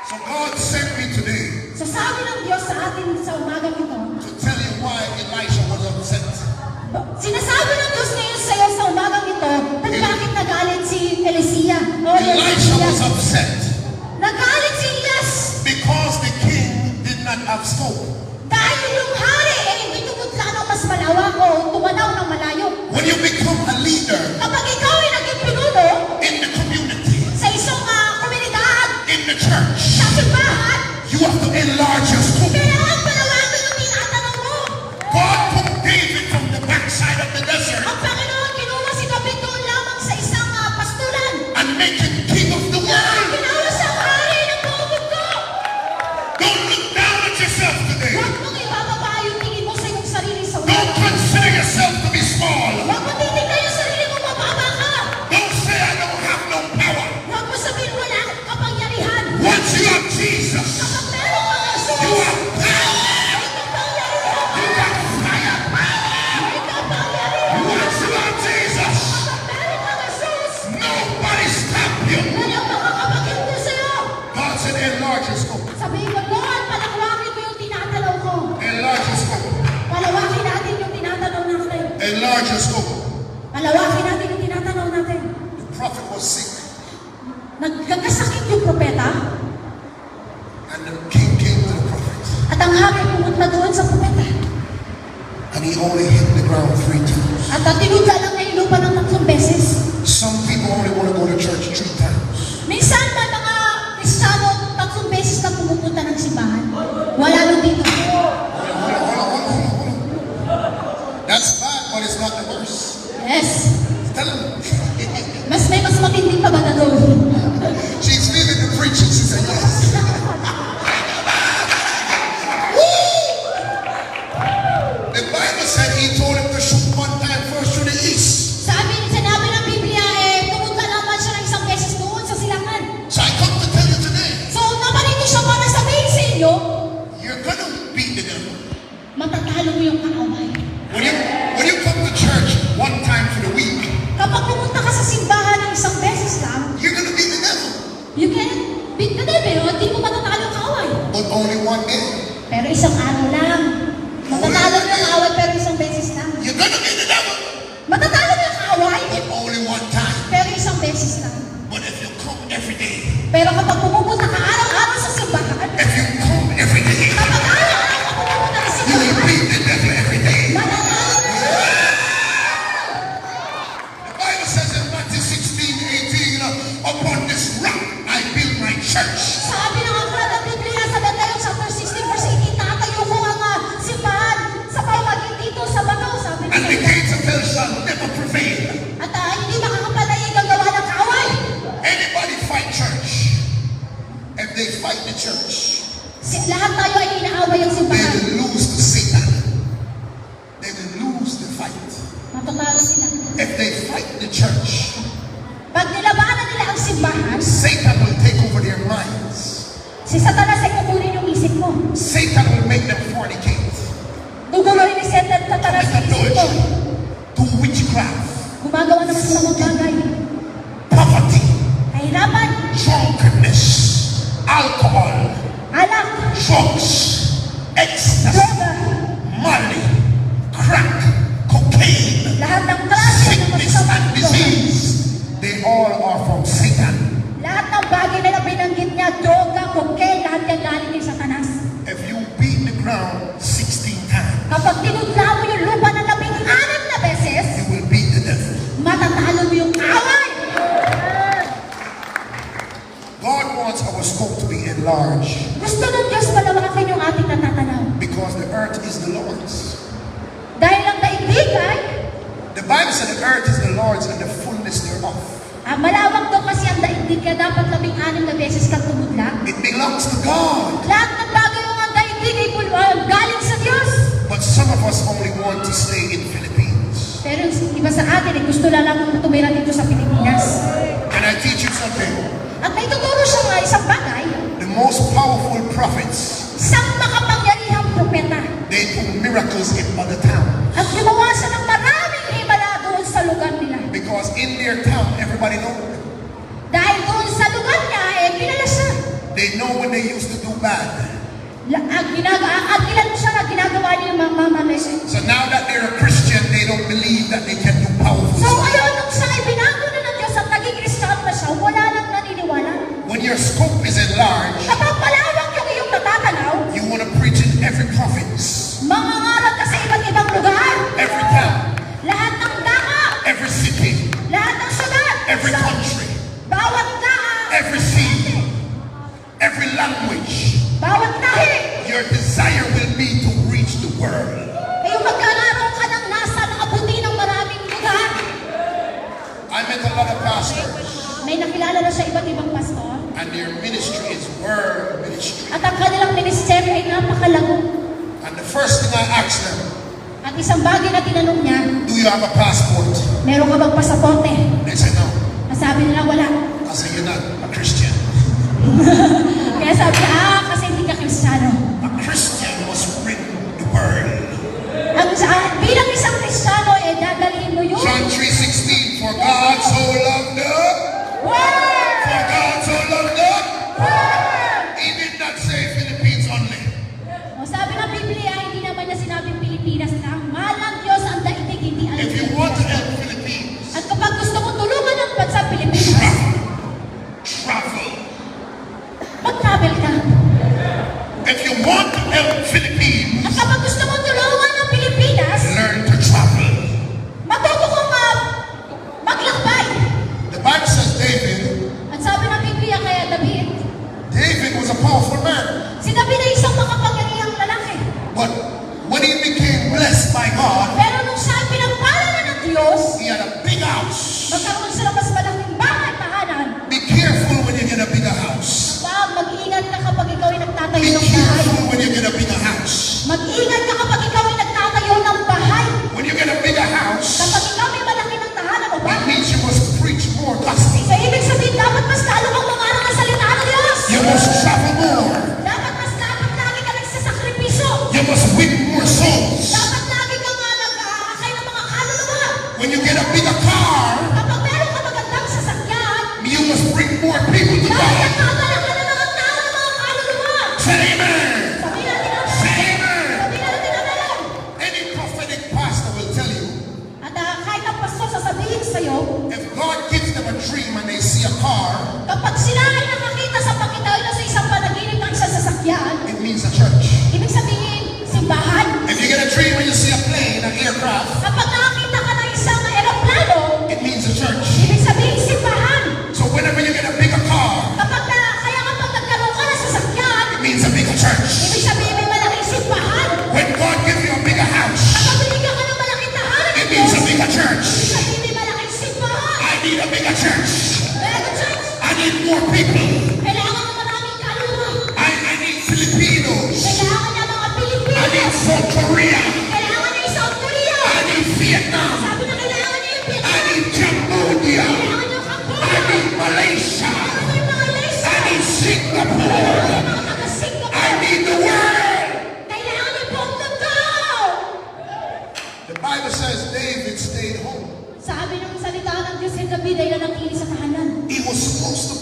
So God sent me today So sabi ng Diyos sa atin sa umagang ito, to tell you why Elisha was upset. sinasabi ng Diyos ngayon sa iyo sa umagang ito, at bakit nagalit si Elisea? O Elisha was Elisea. upset Nagalit si Elias because the king did not have scope. dahil yung hari ay hindi tumutla ng mas malawak o tumanaw ng malayo. When you become a leader Kapag ikaw ay naging pinuno in the community, sa isang komunidad, in the church, sa simbahan, you have to enlarge your scope. kailangan palawakin yung tinatanong mo. God took David from the backside of the desert Ang Panginoon kinuha si David doon lamang sa isang pastulan. and make him king of the world. Ginawa siyang hari ng buong mundo. Don't look down at yourself today. Huwag mong ibababa yung tingin mo sa iyong sarili sa Don't ulo. consider yourself to be small. Huwag mo titignan yung sarili mo mababa ka. Don't say I don't have no power. Huwag mo sabihin wala akong kapangyarihan. Once you have Jesus, Kapag meron kang Jesus, you have power. may kapangyarihan. You got fire. May kapangyarihan. Once you have Jesus, Kapag meron kang Jesus, nobody stop you. walang makakapaghinto sa'yo. God said, enlarge your scope. Sabihin mo, Lord, palawakin mo yung tinatanaw ko. Enlarge your scope. Palawakin natin yung tinatanaw natin. Enlarge your scope. Palawakin natin yung tinatanaw natin. The prophet was sick, Nagkakasakit yung propeta and the king came to the prophet, at ang hari pumunta doon sa propeta. and he only hit the ground 3 times. At tinudla lang niya yung lupa ng 3 beses. Some people only want to go to church 3 times. Minsan, Hindi, pero hindi mo matatalo ang kaaway. but only one day. Pero isang araw lang. Matatalo mo ang kaaway pero isang beses lang. You're gonna be the devil, Matatalo mo ang kaaway but only one time. pero isang beses lang. But if you come every day, Pero kapag pumupunta ka araw-araw sa simbahan, if you come every day, kapag araw-araw ka pumupunta sa you will simbahan, beat the devil every day. matatalo mo. The Bible says in Matthew 16:18, upon this rock I build my church. Sabi ng aklat ng Biblia sa Mateo chapter 16 verse 18, tatayo ko ang simbahan sa pamamagitan dito sa bato, sabi And the ng gates of hell shall never prevail. At hindi makakapalaig ang gawa ng kaaway. Anybody fight church, if they fight the church, Lahat tayo ay inaaway ang they simbahan. will lose to Satan. They will lose the fight. Matatalo sila. If they fight the church, Pag nilabanan nila ang simbahan, Satan will take over their minds. si Satanas ay kukunin yung isip mo. Satan will make them fornicate, Guguluhin ni Satanas ang isip mo. do witchcraft, Gumagawa naman sa mga bagay. poverty, Kahirapan, drunkenness, alcohol, alak, drugs, ecstasy, droga, money, crack, cocaine, lahat ng klase ng sickness masamang and disease. They all are from Satan. lahat ng bagay na binanggit niya, droga, cocaine, lahat yan galing ni Satanas. If you beat the ground 16 times, Kapag tinudla mo yung lupa ng 16 na beses, you will beat the devil. matatalo mo yung away. God wants our scope to be enlarged Gusto ng Diyos palawakin yung ating natatanaw. because the earth is the Lord's. Dahil ang daigdig ay, The Bible said the earth is the Lord's and the fullness thereof. malawak daw kasi ang daigdig kaya dapat 16 na beses kang tumudla. It belongs to God. Lahat ng bagay yung ang daigdig ay galing sa Diyos. But some of us only want to stay in Philippines. Pero iba sa atin, gusto lang tumira dito sa Pilipinas. Can I teach you something? At may tuturo siya nga isang bagay, The most powerful prophets, isang makapangyarihang propeta. they do miracles in other towns. At gumawa siya ng maraming himala doon sa lugar nila. Because in their town, everybody knows. Dahil doon sa lugar niya, kilala siya. They know when they used to do bad. At kilala siya na ginagawa niya yung mga mamamesya. So now that they're a Christian, they don't believe that they can do powerful So stuff. ngayon, nung siya ay binago na ng Diyos at naging Kristiyano na siya, wala nang naniniwala. When your scope is enlarged, Kapag palawak yung iyong natatanaw, you want to preach in every province, mangangarap ka sa iba't ibang lugar. every town, Lahat ng daka, every city, lahat ng syudad, every country, bawat daka, every sea, every language. bawat lahi. Your desire will be to reach the world. Ay magkalaro ka ng nasa nakabuti ng maraming lugar. I met a lot of pastors, May nakilala na sa iba't ibang pastor. and their ministry is word ministry. At ang kanilang ministeryo ay napakalago. And the first thing I asked them, At isang bagay na tinanong niya, do you have a passport? meron ka bang pasaporte? They said no. Sabi nila wala. I said, you're not a Christian. Kaya sabi, kasi hindi ka Kristiyano. A Christian must bring the word. Bilang isang Kristiyano, dadalhin mo yun. John 3:16, for God so loved the, Word! for God so loved the, Word! he did not say Philippines only. O sabi ng Biblia, hindi naman niya sinabing Pilipinas lang. Mahal ng Diyos ang daigdig, hindi ang If you want to help Philippines, At kapag gusto mo tulungan ang bansa Pilipinas, travel. mag-travel ka. If you want to help Philippines, At kapag gusto mo tulungan ang Pilipinas, learn to travel. matuto kang maglakbay. The Bible says David At sabi ng Biblia kaya David was a powerful man. si David ay isang makapangyarihang lalaki. But when he became blessed by God, Pero nung siya ay pinagpala na ng Diyos, he had a big house. magkaroon siya ng mas malaking bahay, tahanan. Be careful when you get a bigger house. Mag-ingat ka kapag ikaw ay nagtatayo Be ng bahay. careful when you get a bigger house. Mag-ingat ka kapag ikaw ay nagtatayo ng bahay. When you get a bigger house, Kapag ikaw ay malaki ng tahanan o that bahay, means you must preach more gospel. so ibig sabihin dapat mas lalo kang mangarap ng salita ng Diyos. You must travel more. Dapat lagi ka nagsasakripisyo. You must win more souls. Dapat lagi kang nag-aakay ng mga kaluluwa. When you get a bigger car, Kapag meron ka magandang sasakyan, you must bring more people to dahil God. nakakala ka na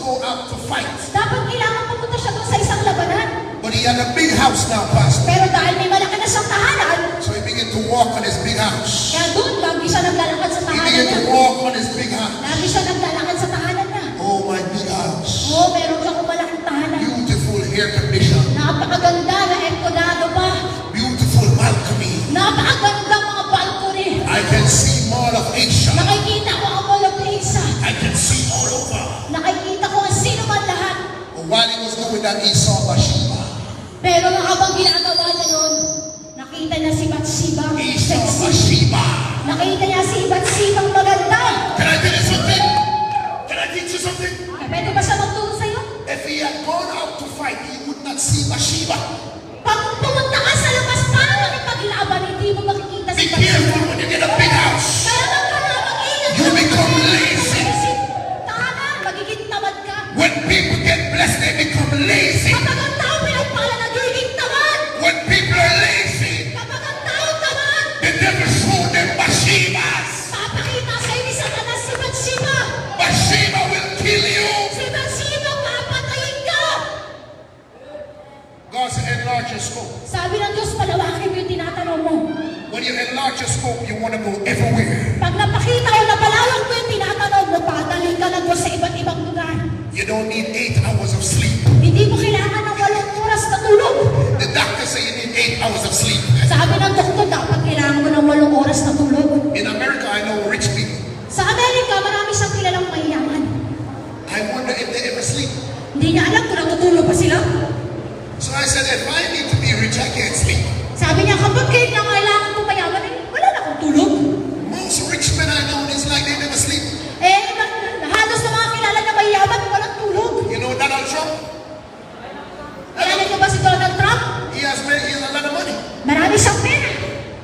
go out to fight. Dapat kailangan pumunta siya doon sa isang labanan. But he had a big house now, Pastor. Pero dahil may malaki na siyang tahanan, So he began to walk on his big house. kaya doon lagi siya naglalakad sa He tahanan began niya. to walk on his big house. Lagi siya naglalakad sa tahanan niya. Oh, my big house. Oo, meron siyang malaking tahanan. Beautiful air condition. Napakaganda na emponado pa. Beautiful balcony. Napakaganda mga balcony. I can see Mall of Asia. Nakikita ko ang Mall of Asia. I can see all over. Nakikita ko ang sino man lahat. But while he was doing that, he saw Bathsheba. Pero habang ginagawa niya yun, nakita niya si Bathsheba. He saw Sexy. Bathsheba. Nakita niya si Bathsheba maganda. Can I tell you something? Can I teach you something? Pwede ba siya magturo sa'yo? If he had gone out to fight, he would not see Bathsheba. Pag pumunta ka sa labas para makipaglaban, hindi mo makikita Be si careful Bathsheba. when you get a big house. Kaya mag-ingat You become lazy. Tahanan, magiging tamad ka. When people get blessed, they become lazy. Kapag ang tao pinagpala, nagiging tamad. When people are lazy, Kapag ang tao tamad, the devil show them Bathshebas. papakita sa ni Satanas si Bathsheba. Bathsheba will kill you. Si Bathsheba, papatayin ka. God said, enlarge your scope. Sabi ng Diyos, palawakin mo yung tinatanong mo. When you enlarge your scope, you want to go everywhere. Pag napakita o napalawak mo yung tinatanong mo, padalhin ka ng Diyos sa iba't ibang lugar. You don't need 8 hours of sleep. Hindi mo kailangan ng 8 oras na tulog. The doctor say you need 8 hours of sleep. Sabi ng doktor, dapat kailangan mo ng 8 oras na tulog. In America, I know rich people. Sa Amerika, marami siyang kilalang mayayaman. I wonder if they ever sleep. Hindi niya alam kung natutulog pa sila. So I said, if I need to be rich, I can't sleep. Sabi niya, kapag kayo na kailangan ko mayaman, eh, wala na akong tulog. Most rich men I know, it's like they never sleep. Eh, halos na mga kilala na mayayaman, walang tulog. You know Donald Trump? Kilala niyo ba si Donald Trump? He has a lot of money. Marami siyang pera.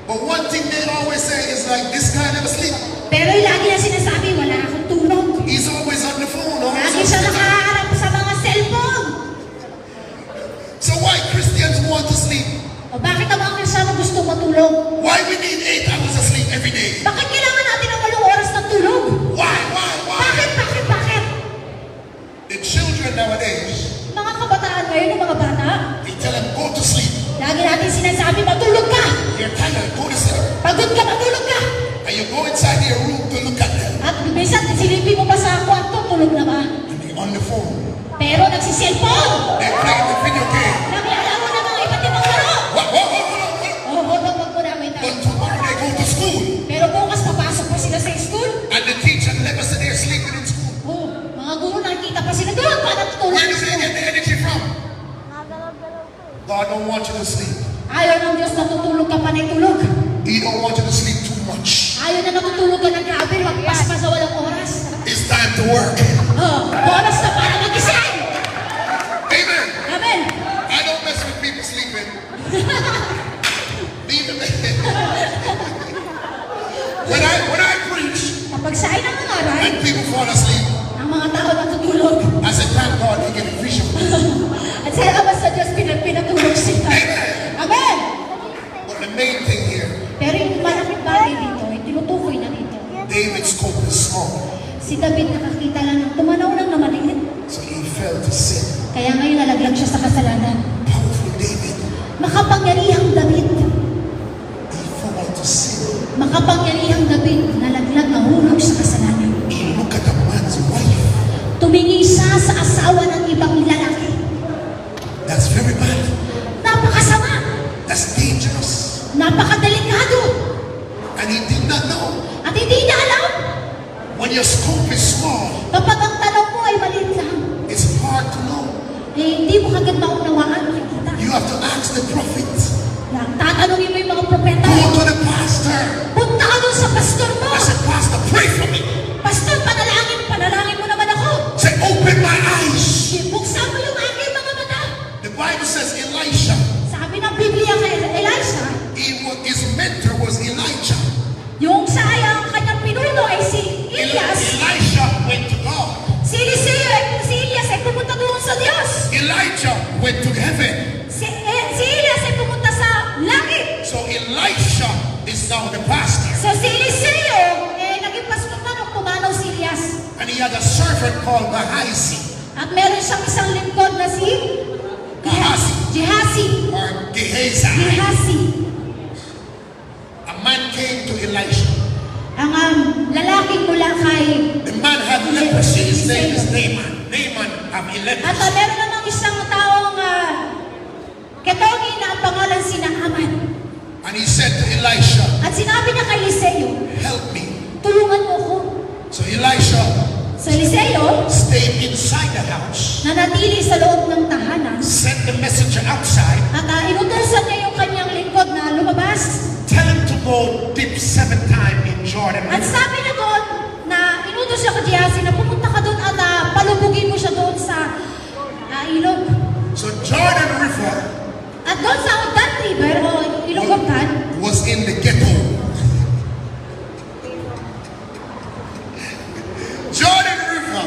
But one thing they always say is like, this guy never sleep. Pero yung lagi na sinasabi, wala akong tulog. He's always on the phone. Always Lagi on siya the time. nakaharap sa mga cellphone. So why Christians want to sleep? O bakit ang mga Kristiyano gusto matulog? Why we need 8 hours of sleep every day? Bakit kailangan natin ng 8 oras ng tulog? Why? Bakit? The children nowadays, Mga kabataan ngayon, yung mga bata, they tell them, go to sleep. lagi natin sinasabi, matulog ka! You're tired, go to sleep. Pagod ka, matulog ka! And you go inside their room to look at them. At minsan, silipin mo pa sa kwarto, tulog na ba? And they're on the phone. Pero nagsiselfone! They're playing the video game. Naglalaman na mga iba't ibang laro! What? Hold on. Oo, wag mo namin But tayo. tomorrow they go to school. Pero bukas papasok pa sila sa school. And the teacher never said they're sleeping in school. Oo, mga guro nakikita pa sila doon, paano tutulog Where sa do they school? get the energy from? God don't want you to sleep. Ayaw ng Diyos na tutulog ka pa na tulog. He don't want you to sleep too much. Ayaw na natutulog ka ng grabe, magpaspas sa walang oras. It's time to work. Oras na para mag-isay! Amen. Amen! I don't mess with people sleeping. Even when I preach Kapag saay ng mga aral, and people fall asleep, ang mga tao natutulog. I said, thank God he gave me vision. At salamat sa Diyos, pinatulog sila. Amen. Amen! But the main thing here, Pero yung malaking bagay dito, yung tinutukoy na dito, David's scope is small. si David nakakita lang ng tumanaw lang na maliit. So he fell to sin. Kaya ngayon nalaglag siya sa kasalanan. Powerful David, Makapangyarihang David. he fell to sin. Makapangyarihang David, nalaglag, nahulog sa kasalanan. He looked at a man's wife. Tumingin siya sa asawa ng ibang lalaki. That's very bad. Napakasama. That's dangerous. Napakadelikado. And he did not know. At hindi niya alam. When your scope is small, Kapag ang tanong mo ay maliit lang, it's hard to know. eh, hindi mo kagad maunawaan makikita. You have to ask the prophet. Tatanungin mo yung mga propeta. Go to the pastor. Punta ka doon sa pastor mo. I said, Pastor, pray for me. Pastor, panalangin mo naman ako. Say, open my eyes. Buksan mo yung aking mga mata. The Bible says Elisha, Sabi ng Biblia kay Elisha, his mentor was Elijah. yung sayang kanyang pinuno ay si Elias. Elisha went to God. Si Elias ay pumunta doon sa Diyos. Elijah went to heaven. Si Elias ay pumunta sa langit. So Elisha is now the pastor. So si Eliseo, naging pastor na nung pumanaw si Elias. And he had a servant called Gehazi. At At meron siyang isang lingkod na si Gehazi. or Gehazi. Gehazi. A man came to Elisha. Ang lalaking mula kay... The man had leprosy. His name is Naaman. Naaman have At leprosy. meron namang isang taong ketogi na ang pangalan si Naaman. And he said to Elisha, At sinabi niya kay Eliseo, help me. tulungan mo ko. So Elisha So Eliseo, stayed inside the house, nanatili sa loob ng tahanan. sent the messenger outside, At inutusan niya yung kanyang lingkod na lumabas. tell him to go dip 7 times in Jordan. At sabi niya doon na inutos siya kay Gehazi na pumunta ka doon at palubugin mo siya doon sa ilog. So Jordan River At doon sa Jordan River o ilog Jordan, was in the ghetto. Jordan River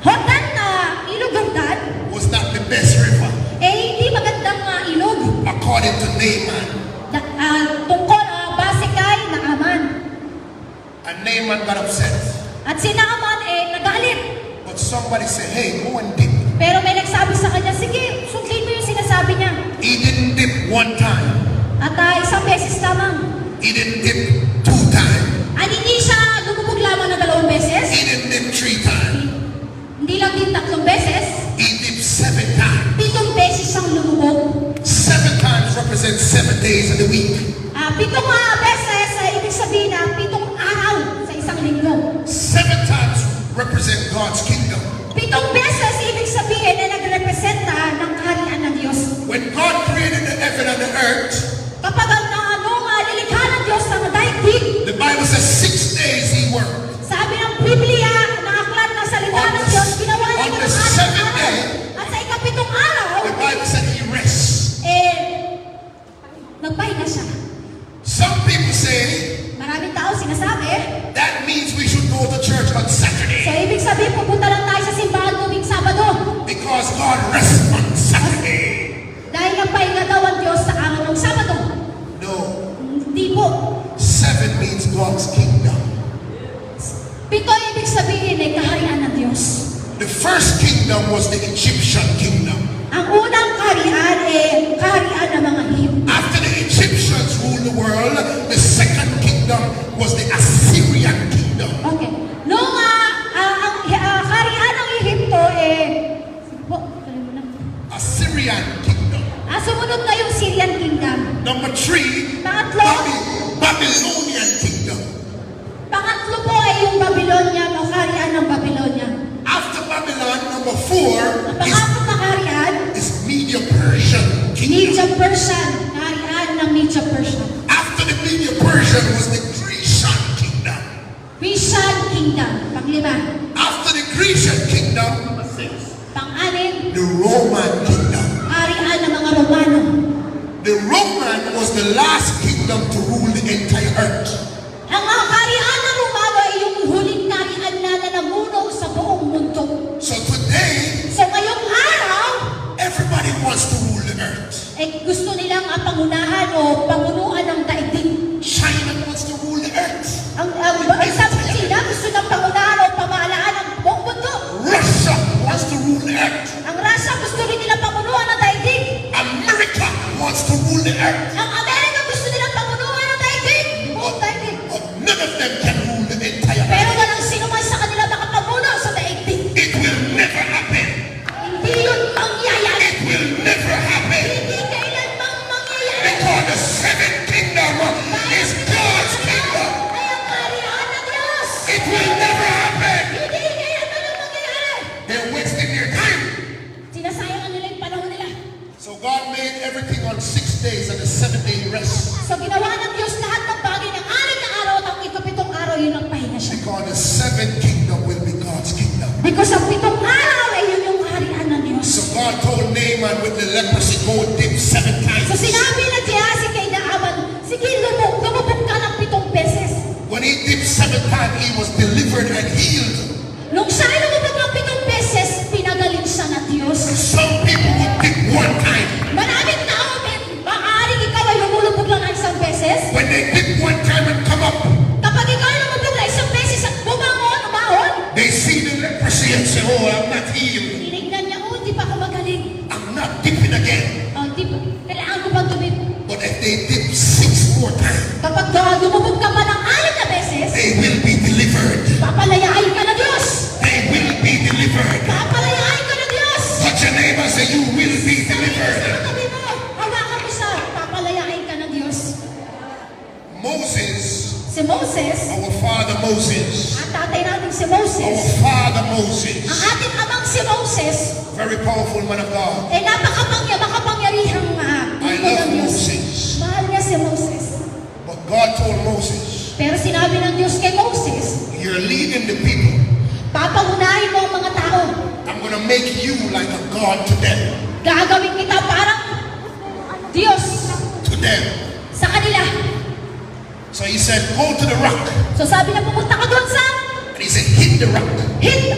Jordan na ilog Jordan, was not the best river, hindi magandang ilog. according to Naaman. Tungkol base kay Naaman. And Naaman got upset. At si Naaman nagalit. But somebody said, hey, go and dip. Pero may nagsabi sa kanya, sige, sundin mo yung sinasabi niya. He didn't dip 1 time. At isang beses lamang. He didn't dip 2 times. At hindi siya lumubog lamang ng 2 beses. He didn't dip 3 times. Hindi lang din 3 beses. He dipped 7 times. 7 beses siyang lumubog. 7 times represents 7 days in the week. 7 beses, ibig sabihin na 7 araw sa isang linggo. 7 times represent God's kingdom. 7 beses, ibig sabihin na nagrepresenta ng kaharian ng Diyos. When God created the heaven and the earth, Kapag nilikha ng Diyos ng daigdig, the Bible says 6 days he worked. sabi ng Biblia, na aklat ng salita ng Diyos, ginawa niya On ito the ng 7th araw. day, At sa ikapitong araw, the Bible said he rests. nagpahinga siya. Some people say Maraming tao sinasabi, that means we should go to church on so Saturday ibig sabihin pupunta lang tayo sa simbahan tuwing Sabado. because God rests on Saturday. Dahil nagpahinga daw ang Diyos sa araw ng Sabado. No, Hindi po. 7 means God's kingdom. 7 ibig sabihin ay kaharian ng Diyos. The first kingdom was the Egyptian kingdom. Ang unang kaharian kaharian ng mga Hibro. After the Egyptians ruled the world, the second kingdom was the Assyrian kingdom. Okay. Noong ang kaharian ng Ehipto tuloy mo na. Assyrian kingdom. Sumunod na yung Syrian kingdom. Number 3, Pangatlo, Babylonian kingdom. pangatlo po ay yung Babylonia o kaharian ng Babylonia. After Babylon, number 4 Ang pangatlo na kaharian, is Medo-Persian kingdom. Medo-Persian, kaharian ng Medo-Persian. After the Medo-Persian was the Grecian kingdom. Grecian kingdom, pang-5. After the Grecian kingdom, Pang-6, the Roman kingdom. kaharian ng mga Romano. The Roman was the last kingdom to rule the entire earth. Ang kaharian ng Romano ay yung huling kaharian na namuno sa buong mundo. So today, So ngayong araw, everybody wants to rule the earth. gusto nilang pangunahan o pangunuan ng daigdig. China wants to rule the earth. Ang sabi ng China, gusto ng pangunahan o pamahalaan ng buong mundo. Russia wants to rule the earth. Ang Russia gusto rin nilang pangunuhan ng daigdig. America wants to rule the earth. Ang Amerika gusto nilang pangunuhan ng daigdig. Buong daigdig. But none of them can rule the entire Pero earth. walang sino man sa kanila makapamuno sa daigdig. It will never happen. Hindi yun mangyayari. It will never happen. Hindi kailanmang mangyayari. Because the 7th kingdom is God's kingdom. Ay ang kaharian ng Diyos. It will never happen. Hindi kailanman ang mangyayari. They're wasting their time. Sinasayangan nila yung panahon nila. So God made everything on 6 days and the 7th day rest. So ginawa ng Diyos lahat ng bagay ng 6 na araw at ang ikapitong araw yun ang pahinga siya. Because the 7th kingdom will be God's kingdom. Because ang 7 araw ay yun yung kaharian ng Diyos. So God told Naaman with the leprosy, go dip 7 times. So sinabi na Gehazi kay Naaman, sige lumubog ka ng 7 beses. When he dipped 7 times, he was delivered and healed. Nung siya ay lumubog ng 7 beses, pinagaling siya ng Diyos. Some people would dip 1 time. Maraming tao, maaaring ikaw ay lumulubog lang ng 1 beses. When they dip 1 time and come up, Kapag ikaw ay lumubog na 1 beses at bumangon, umahon, they see the leprosy and say, oh, I'm not healed. tinignan not dipping again. Kailangan ko bang tumit? But if they dip 6 more times, Kapag lumubog ka pa ng 6 na beses, they will be delivered. papalayain ka ng Diyos. They will be delivered. Papalayain ka ng Diyos. Touch your neighbor, say you will be delivered. Sabi mo, hawakan mo sa papalayain ka ng Diyos. Moses, Si Moses, our father Moses, ang tatay natin si our Moses, father ang Moses, ating amang si Moses, very powerful man of God. makapangyarihang I love Moses. Mahal niya si Moses. But God told Moses, Pero sinabi ng Diyos kay Moses, you're leading the people. papangunahin mo ang mga tao. I'm going to make you like a God to them. Gagawin kita parang Diyos To them. sa kanila. So he said, go to the rock. So sabi na pumunta ka doon sa And he said, hit the rock. hit.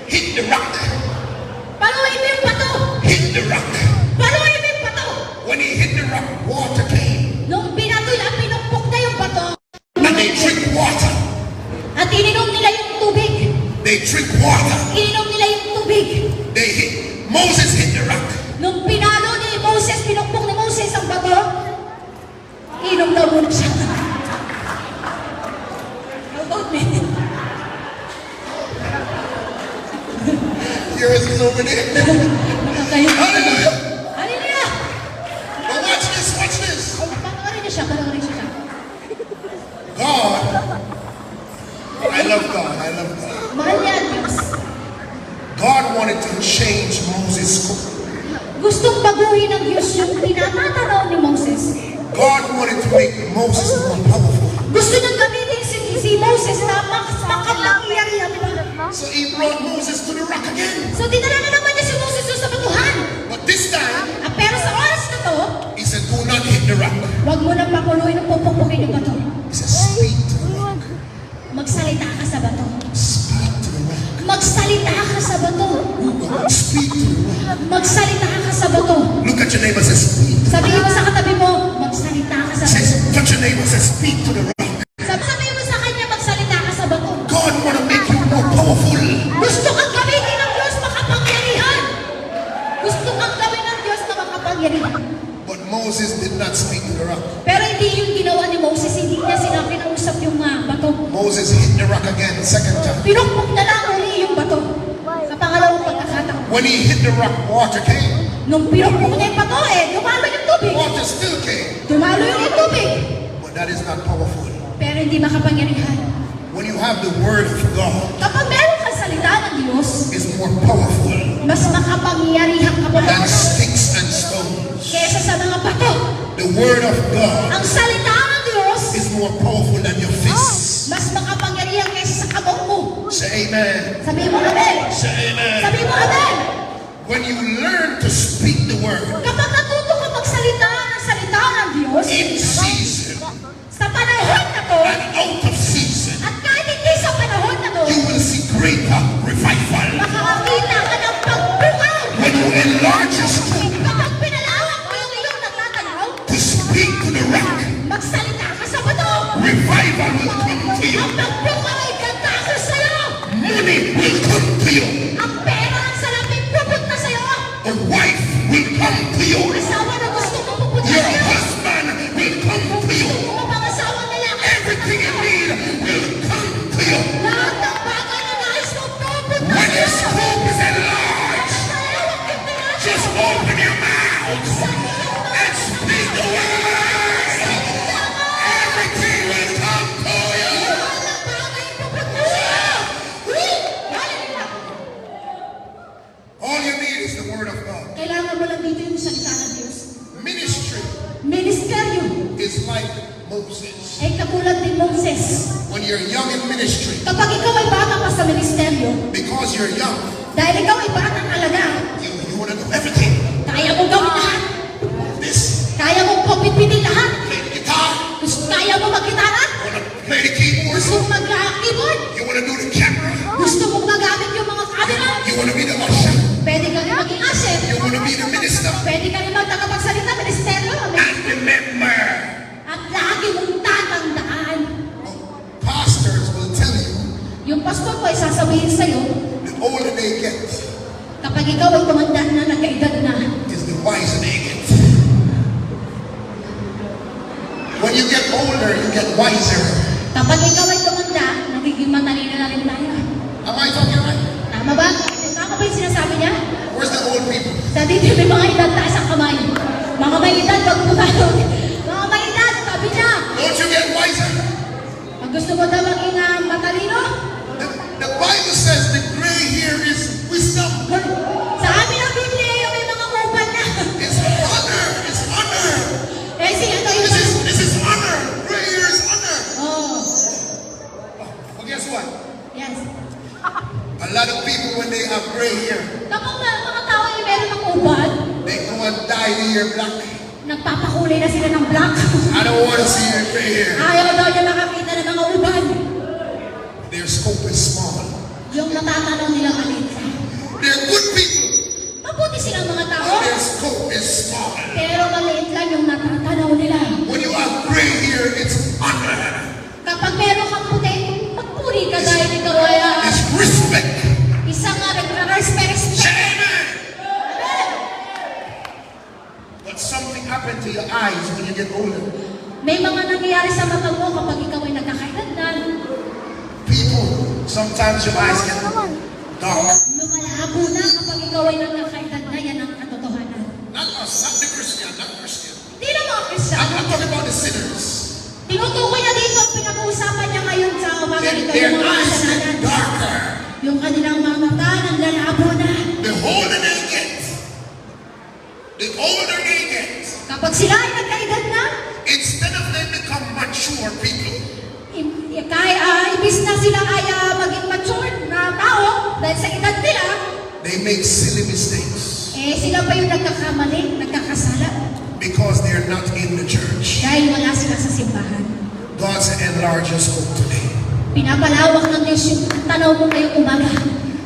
Hit the rock. Paluin mo yung bato. Hit the rock. Paluin mo yung bato. When he hit the rock, water came. Nung binato niya, pinumpok na yung bato. And they drink water. At ininom nila yung tubig. They drink water. Ininom nila yung tubig. They hit. Moses hit the rock. Nung pinalo ni Moses, pinumpok ni Moses ang bato, inom daw muna siya. How about me? Yours is over there. Nakakayo. Hallelujah. Hallelujah! But watch this, watch this. Panoorin niyo siya, panoorin niyo siya. God. I love God. I love God. Mahal niya ang Diyos. God wanted to change Moses' scope. Gustong baguhin ng Diyos yung tinatatanaw ni Moses. God wanted to make Moses more powerful. Gusto niyang gamitin si Moses na makapangyarihan, di ba? So he brought Moses to the rock again. So dinala na naman niya si Moses doon sa batuhan. But this time, Pero sa oras na to, he said, do not hit the rock. huwag mo nang pakuluin ng pupukpukin yung bato. He said, speak to the rock. Magsalita ka sa bato. Speak to the rock. Magsalita ka sa bato. Speak to the rock. Magsalita ka sa bato. Look at your neighbor, say, speak. Sabihin mo sa katabi mo, magsalita ka sa bato. Say, touch your neighbor, say, speak to the rock. Sabihin mo sa kanya, magsalita ka sa bato. God want to make you more powerful. Gusto kang gamitin ng Diyos makapangyarihan. Gusto kang gawin ng Diyos na makapangyarihan. But Moses did not speak to the rock. Pero hindi yung ginawa ni Moses, hindi niya sinabi na usap yung bato. Moses hit the rock again, second time. Pinukpok na lang uli yung bato. Sa pangalawang pagkakataon. When he hit the rock, water came. Nung pinukpok niya yung bato, dumalo yung tubig. Water still came. Dumalo yung tubig. But that is not powerful. Pero hindi makapangyarihan. When you have the word of God, Kapag meron kang salita ng Diyos, it's more powerful mas makapangyarihan ka pa than sticks and stones. kesa sa mga bato. The word of God Ang salita ng Diyos, is more powerful than your fists. mas makapangyarihan kesa sa kamot mo. Say amen. Sabihin mo, amen. Say amen. Sabihin mo, amen. When you learn to speak the word Kapag natuto ka magsalita ng salita ng Diyos, in season sa panahon na to, and out of season, at kahit hindi sa panahon na to, you will see greater revival. makakakita ka ng pagbukaw. When you enlarge your scope Kapag pinalawak mo yung iyong nagtatanaw, to speak to the rock, magsalita ka sa bato. revival will come to you. Ang pagbukaw ay ganda sa'yo. Money will come to you. Ang pera ang salapin pupunta sa'yo. A wife will come to you. Asawa na gusto mo pupunta Your sa'yo. husband will come to you. Kung mag-asawa na lang, Everything you need will come to you. lahat ng bagay na nais mo pupunta When your sa'yo. scope is enlarged, Malawak yung tingnan. just open your mouth and speak the word. Everything will come to you. Lahat ng bagay pupunta sa'yo. Hallelujah. All you need is the word of God. Kailangan mo lang dito yung salita ng Diyos. Ministry Ministeryo is like Moses. ay katulad ni Moses. When you're young in ministry, Kapag ikaw ay bata pa sa ministeryo, because you're young, dahil ikaw ay batang alaga, you want to do everything. kaya mo gawin lahat. This, Kaya mo pagpipili lahat. play the guitar, Kaya mo mag-gitara. you want to play the keyboard, Gusto mo mag-keyboard. you want to do the camera, Gusto mong gagamit yung mga camera. you want to be the usher, Pwede ka rin maging usher. you want to be the minister, Pwede ka rin magtagapagsalita, ministeryo. and remember, At lagi mong tatandaan. pastors will tell you, Yung pastor ko ay sasabihin sa'yo, the older they get, kapag ikaw ay tumanda na, nagkaedad na, wiser. Kapag ikaw ay tumanda, nagiging matalino na rin tayo. Am I talking right? Tama ba? Tama ba yung sinasabi niya? Where's the old people? Sa dito may mga edad taas ang kamay. Mga may edad, wag pumalog. Mga may edad, sabi niya. Don't you get wiser? Pag gusto mo daw maging matalino, The Bible says the gray hair is wisdom. sa amin ang Biblia yung may mga upan na. It's honor. It's honor. Eh, ito yung... This is honor. Gray hair is honor. Oh, Well, guess what? yes. A lot of people, when they have gray hair, Kapag mga tao ay meron ng upan, they go and dye their hair black. nagpapakulay na sila ng black. I don't want to see your gray hair. Ayaw daw niya makakita ng mga uban. Their scope is small. Yung natatanaw nila maliit. They're good people, Mabuti silang mga tao, but their scope is small. pero maliit lang yung natatanaw nila. When you have gray hair, it's honor. Kapag meron kang puti, magpuri ka dahil ikaw ay It's respect. isang respect. Amen. But something happened to your eyes when you get older. May mga nangyayari sa mata mo kapag ikaw ay nagkakaedad. People, sometimes your eyes get dark. Lumalabo na kapag ikaw ay nagkakaedad na, yan ang katotohanan. Not us, not the Christian, not Christian. Hindi na mga Kristyano. I'm talking about the sinners. Tinutukoy na dito ang pinag-uusapan niya ngayon sa umaga nito, Their yung mga eyes get kasalanan. darker. Yung kanilang mga mata naglalabo na. The older they get, the older they get, Kapag sila ay nagkaedad na, instead of them become mature people, ibis na sila ay maging mature na tao dahil sa edad nila, they make silly mistakes eh sila pa yung nagkakamali, nagkakasala because they're not in the church. dahil wala sila sa simbahan. God said, enlarge your scope today. Pinapalawak ng Diyos yung tanaw mo ngayong umaga.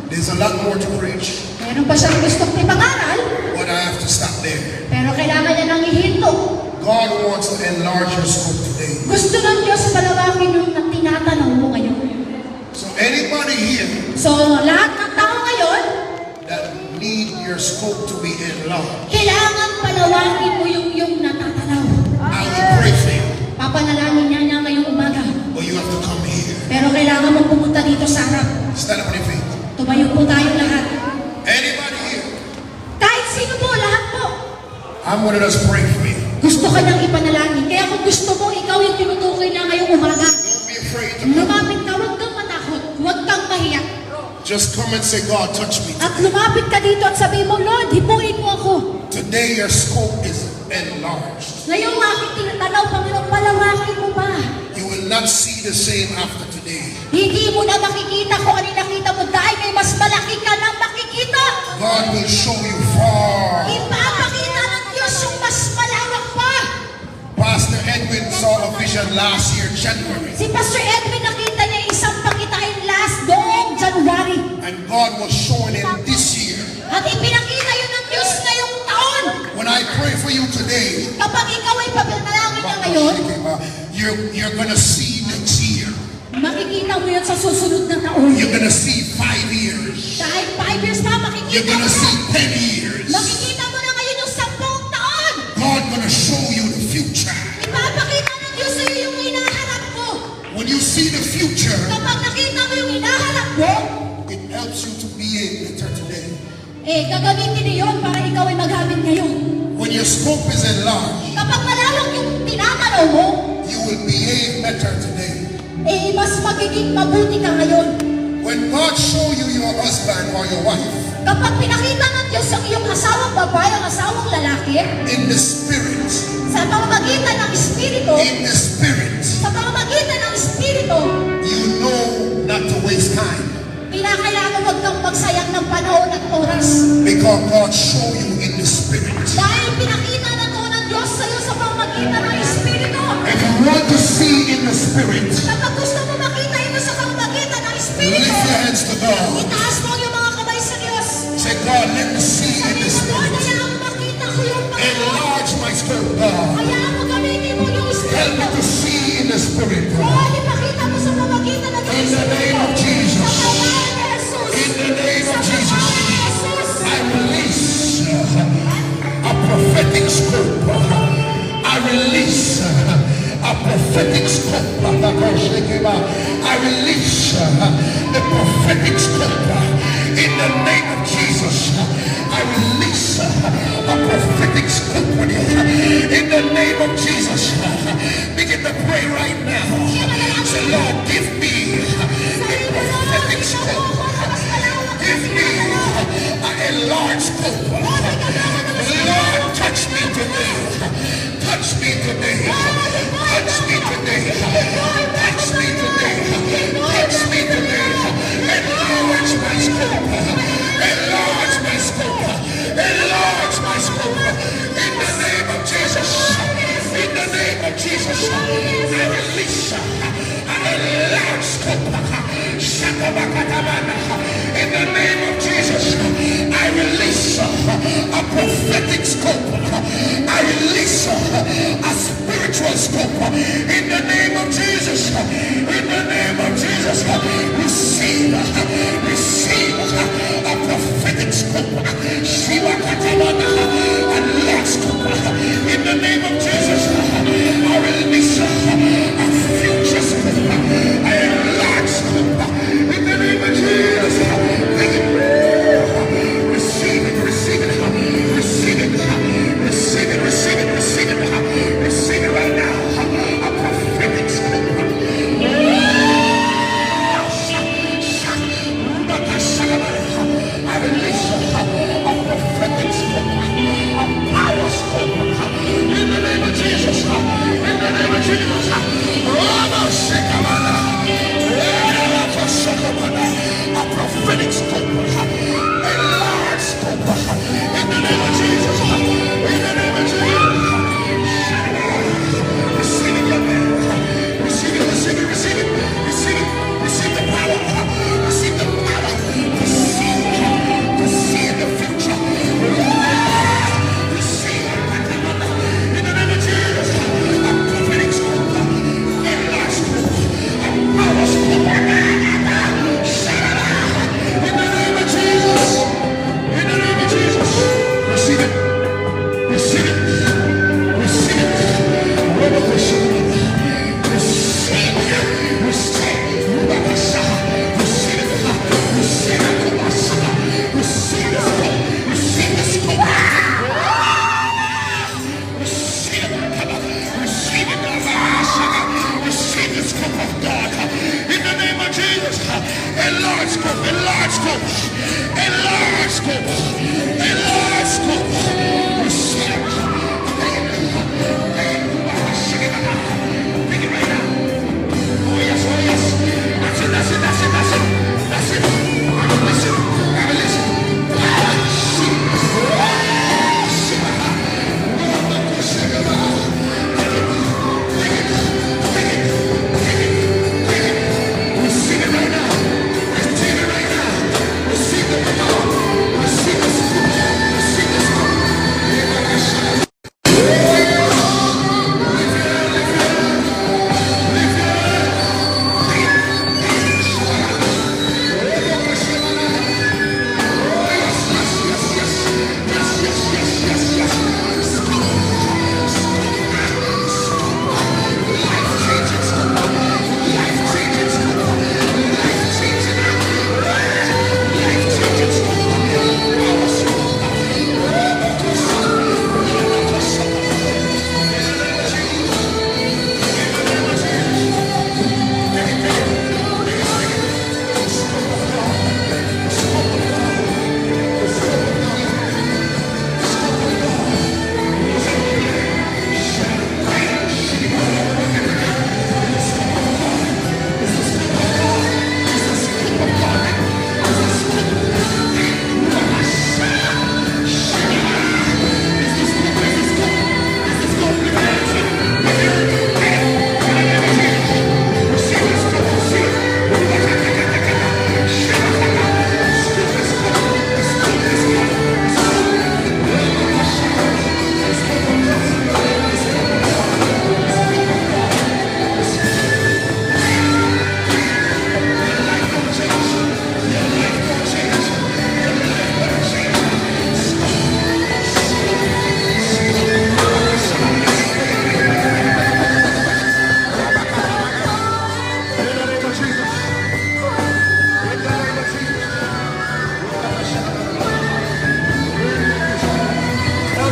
There's a lot more to preach, Meron pa siyang gustong ipangaral, but I have to stop there. pero kailangan niya nang ihinto. God wants to enlarge your scope today. Gusto ng Diyos palawakin yung tinatanaw mo ngayon. So anybody here So, lahat ng tao ngayon, that need your scope to be enlarged, kailangan palawakin mo yung natatanaw. I will pray for you, Papanalangin niya ngayong umaga. but you have to come here. Pero kailangan mo pumunta dito sa harap. Stand up on your feet. Tumayo po tayo lahat. Anybody here, Kahit sino po, lahat po. I'm going to just pray for you. Gusto ka niyang ipanalangin. Kaya kung gusto mo, ikaw yung tinutukoy niya ngayong umaga. Don't be afraid to come. Lumapit ka, huwag kang matakot. Huwag kang mahiyak. Just come and say, God, touch me. At lumapit ka dito at sabihin mo, Lord, hipuin mo ako. Today your scope is enlarged. Ngayong aking tinatanaw, Panginoon, palawakin mo pa. You will not see the same after today. Hindi mo na makikita kung ano yung nakita mo dahil may mas malaki ka na makikita. God will show you far. Ipapakita ng Diyos yung mas malawak pa. Pastor Edwin saw a vision last year, January, Si Pastor Edwin nakita niya isang pakitain last noong January. and God was showing him this year. At ipinakita yun ng Diyos ngayong taon. When I pray for you today, Kapag ikaw ay papanalangin niya ngayon, you're going to see next year. makikita mo yun sa susunod na taon. You're going to see 5 years. Dahil 5 years pa, You're makikita going mo to see na. 10 years. Makikita mo na ngayon yung 10 taon. God going to show you the future. Ipapakita ng Diyos sa'yo yung hinahanap mo. When you see the future, Kapag nakita mo yung hinahanap mo, it helps you to behave better today. gagamitin niyo yun para ikaw ay magamit ngayon. When your scope is enlarged, Kapag malawak yung tinatanaw mo, you will behave better today. mas magiging mabuti ka ngayon. When God show you your husband or your wife Kapag pinakita ng Diyos ang iyong asawang babae, ang asawang lalaki, in the spirit, sa pamamagitan ng Espiritu, in the spirit, sa pamamagitan ng Espiritu, you know not to waste time pinakailangan huwag kang magsayang ng panahon at oras. because God show you in the spirit. Dahil pinakita na to ng Diyos sa iyo sa pamamagitan ng Espiritu. If you want to see in the spirit, Kapag gusto mo makita ito sa pamamagitan ng Espiritu, lift your hands to God. itaas mo ang iyong mga kamay sa Diyos. Say, God, let me see in the Sabihin mo, Lord, spirit. hayaan mo makita ko yung Panginoon. Enlarge my scope, God. Hayaan mo gamitin mo yung Help me Espiritu. to see in the spirit, God. Lord, ipakita mo sa pamamagitan ng In the name of Jesus. Sa pangalan ni Jesus. In the name of Sa Jesus. pangalan ni Jesus. I release a prophetic scope. I release a prophetic prophetic scope. I release the prophetic scope in the name of Jesus. I release a prophetic scope in the name of Jesus. Begin to pray right now. Say, Lord, give me a prophetic scope. Give me a large scope. Lord, touch me today. Touch me today. Touch me today. Touch me today. Touch me today. Enlarge my scope. Enlarge my scope. Enlarge my scope. In the name of Jesus. In the name of Jesus. I release an enlarged scope. In the name of Jesus, I release a prophetic scope. I release a spiritual scope. In the name of Jesus, in the name of Jesus, receive a prophetic scope. A large scope. In the name of Jesus, I release a future scope. A large scope. In the name of Jesus, receive it, receive it, receive it, receive it, receive it, receive it, receive it right now. A prophetic scope. I release a prophetic scope.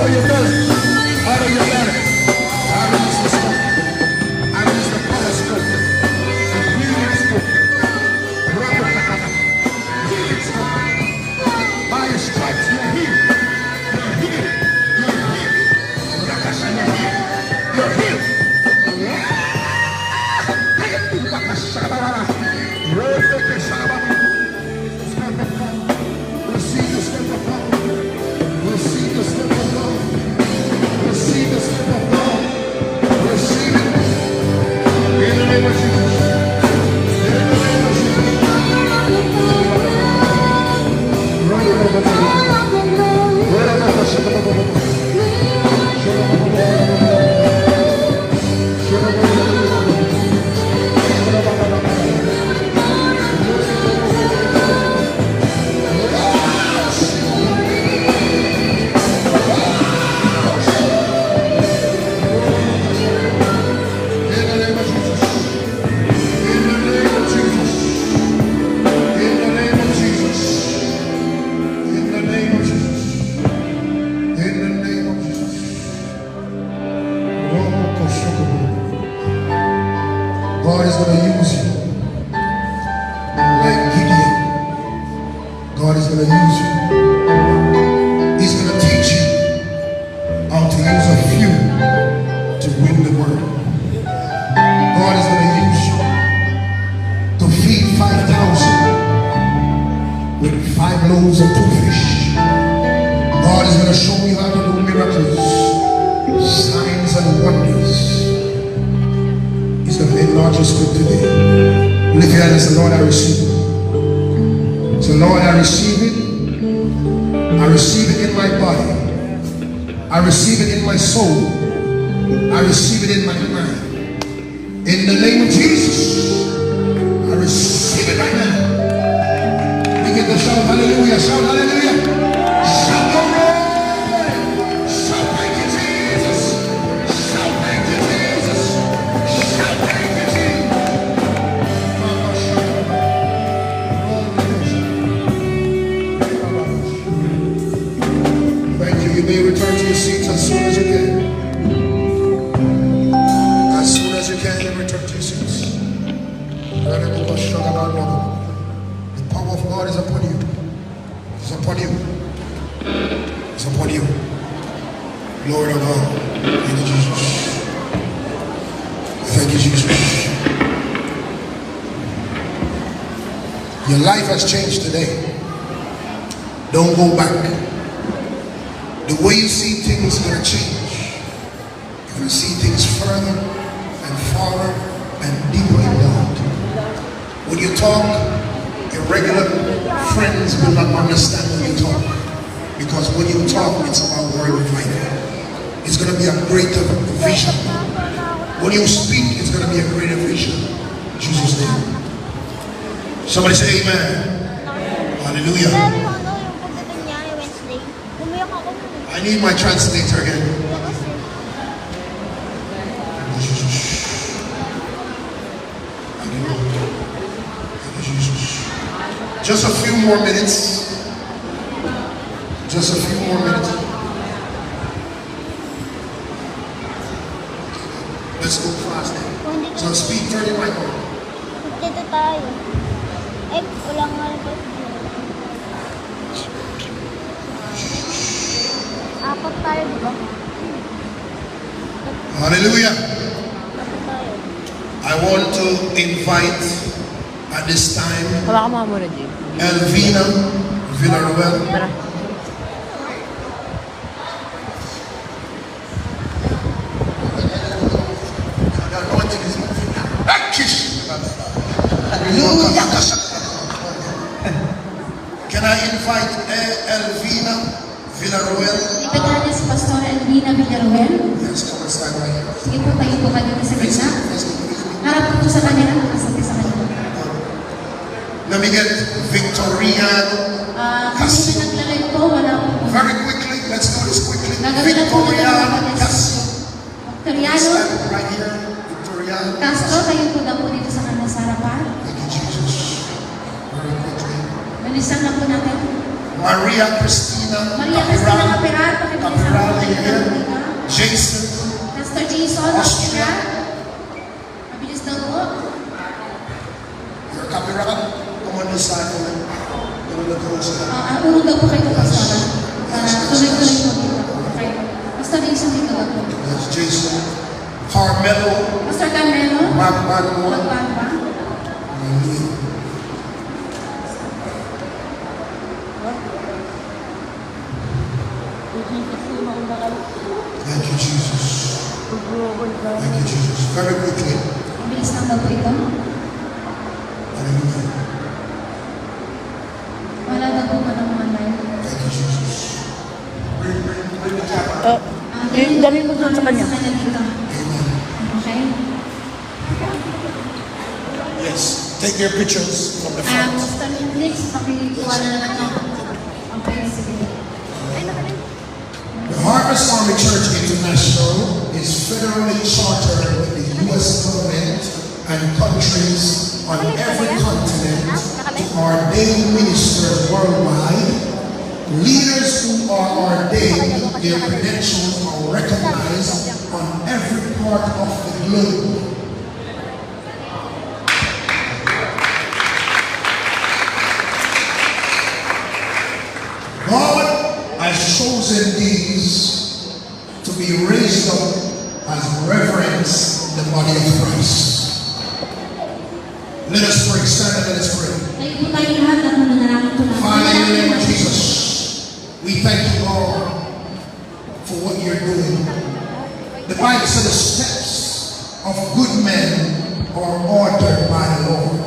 of your belly. Out of your belly. I release the smoke. I release the power smoke. Healing smoke. Healing smoke. By your stripes, you're healed. You're healed. You're healed. Rakasha, you're healed. You're healed. Receive the step of God. Receive the step of God. Receive the step of God. Receive it. In the name of Jesus. In the name of Jesus. God is going to use you like Gideon. God is going to use you. He's going to teach you how to use a few to win the world. God is going to use you to feed 5,000 with 5 loaves and 2 fish. God is going to show you how to do miracles, signs and wonders. He's going to enlarge your spirit today. Lift your hand and say, Lord, I receive it. So Lord, I receive it. I receive it in my body. I receive it in my soul. I receive it in my mind. In the name of Jesus, I receive it right now. Begin to shout hallelujah, shout hallelujah. Shout glory. Shout thank you, Jesus. Shout thank you, Jesus. Shout thank you, Jesus. Thank you. You may return to your seats as soon as you can. As soon as you can, return to your seats. The power of God is upon you. It's upon you. It's upon you. Glory to God. Thank you, Jesus. Thank you, Jesus. Your life has changed today. Don't go back. The way you see things is going to change. You're going to see things further and farther and deeper in God. When you talk, your regular friends will not understand when you talk. Because when you talk, it's about word of life. It's going to be a greater vision. When you speak, it's going to be a greater vision. In Jesus' name. Somebody say amen. Hallelujah. I need my translator again. Just a few more minutes. Just a few more minutes. Let's go fast then. So speak, turn your mic on. Dito tayo. Eh, wala nga rin ba? Apat tayo, di ba? Hallelujah. Apat tayo. I want to invite at this time Hawakan mo muna, Jay. Elvina Villaruel. Tara. Can I invite Elvina Villaruel? Ipagana si Pastor Elvina Villaruel. Yes, come and stand right here. Sige po, tayo po ka dito sa gitna. Harap po sa kanila, nakasabi sa kanila. Let me get Victoriano. Kung hindi naglagay po, wala po. Very quickly, let's do this quickly. Gagawin lang po na Victoriano Castro. Victoriano Stand right here. Victoriano Castro, tayo po daw po dito sa kanila sa harapan. Thank you, Jesus. Very quickly. Bilisan lang po natin. Maria Cristina Maria Cristina Capiral, Capiral, pakibalisan po ako. That's Jason. Carmelo. Pastor Carmelo. Magbanwa. Magbanwa. Thank you, Jesus. Thank you, Jesus. Very quickly. Bilis ng bago ito. Hallelujah. Wala na po ka ng mga line. Thank you, Jesus. Dami mo sa kanya. Dito. Amen. Okay? Yes. Take your pictures from the front. Pastor Nix, pakikuha na lang ako. Okay, sige. The Harvest Army Church International is federally chartered with the U.S. government and countries on every continent to ordain ministers worldwide. Leaders who are ordained, their credentials are recognized on every part of the globe. God has chosen these to be raised up as reverence in the body of Christ. Let us pray. Stand and let us pray. Father, in the name of Jesus, we thank you, Lord, for what you're doing. The Bible says the steps of good men are ordered by the Lord.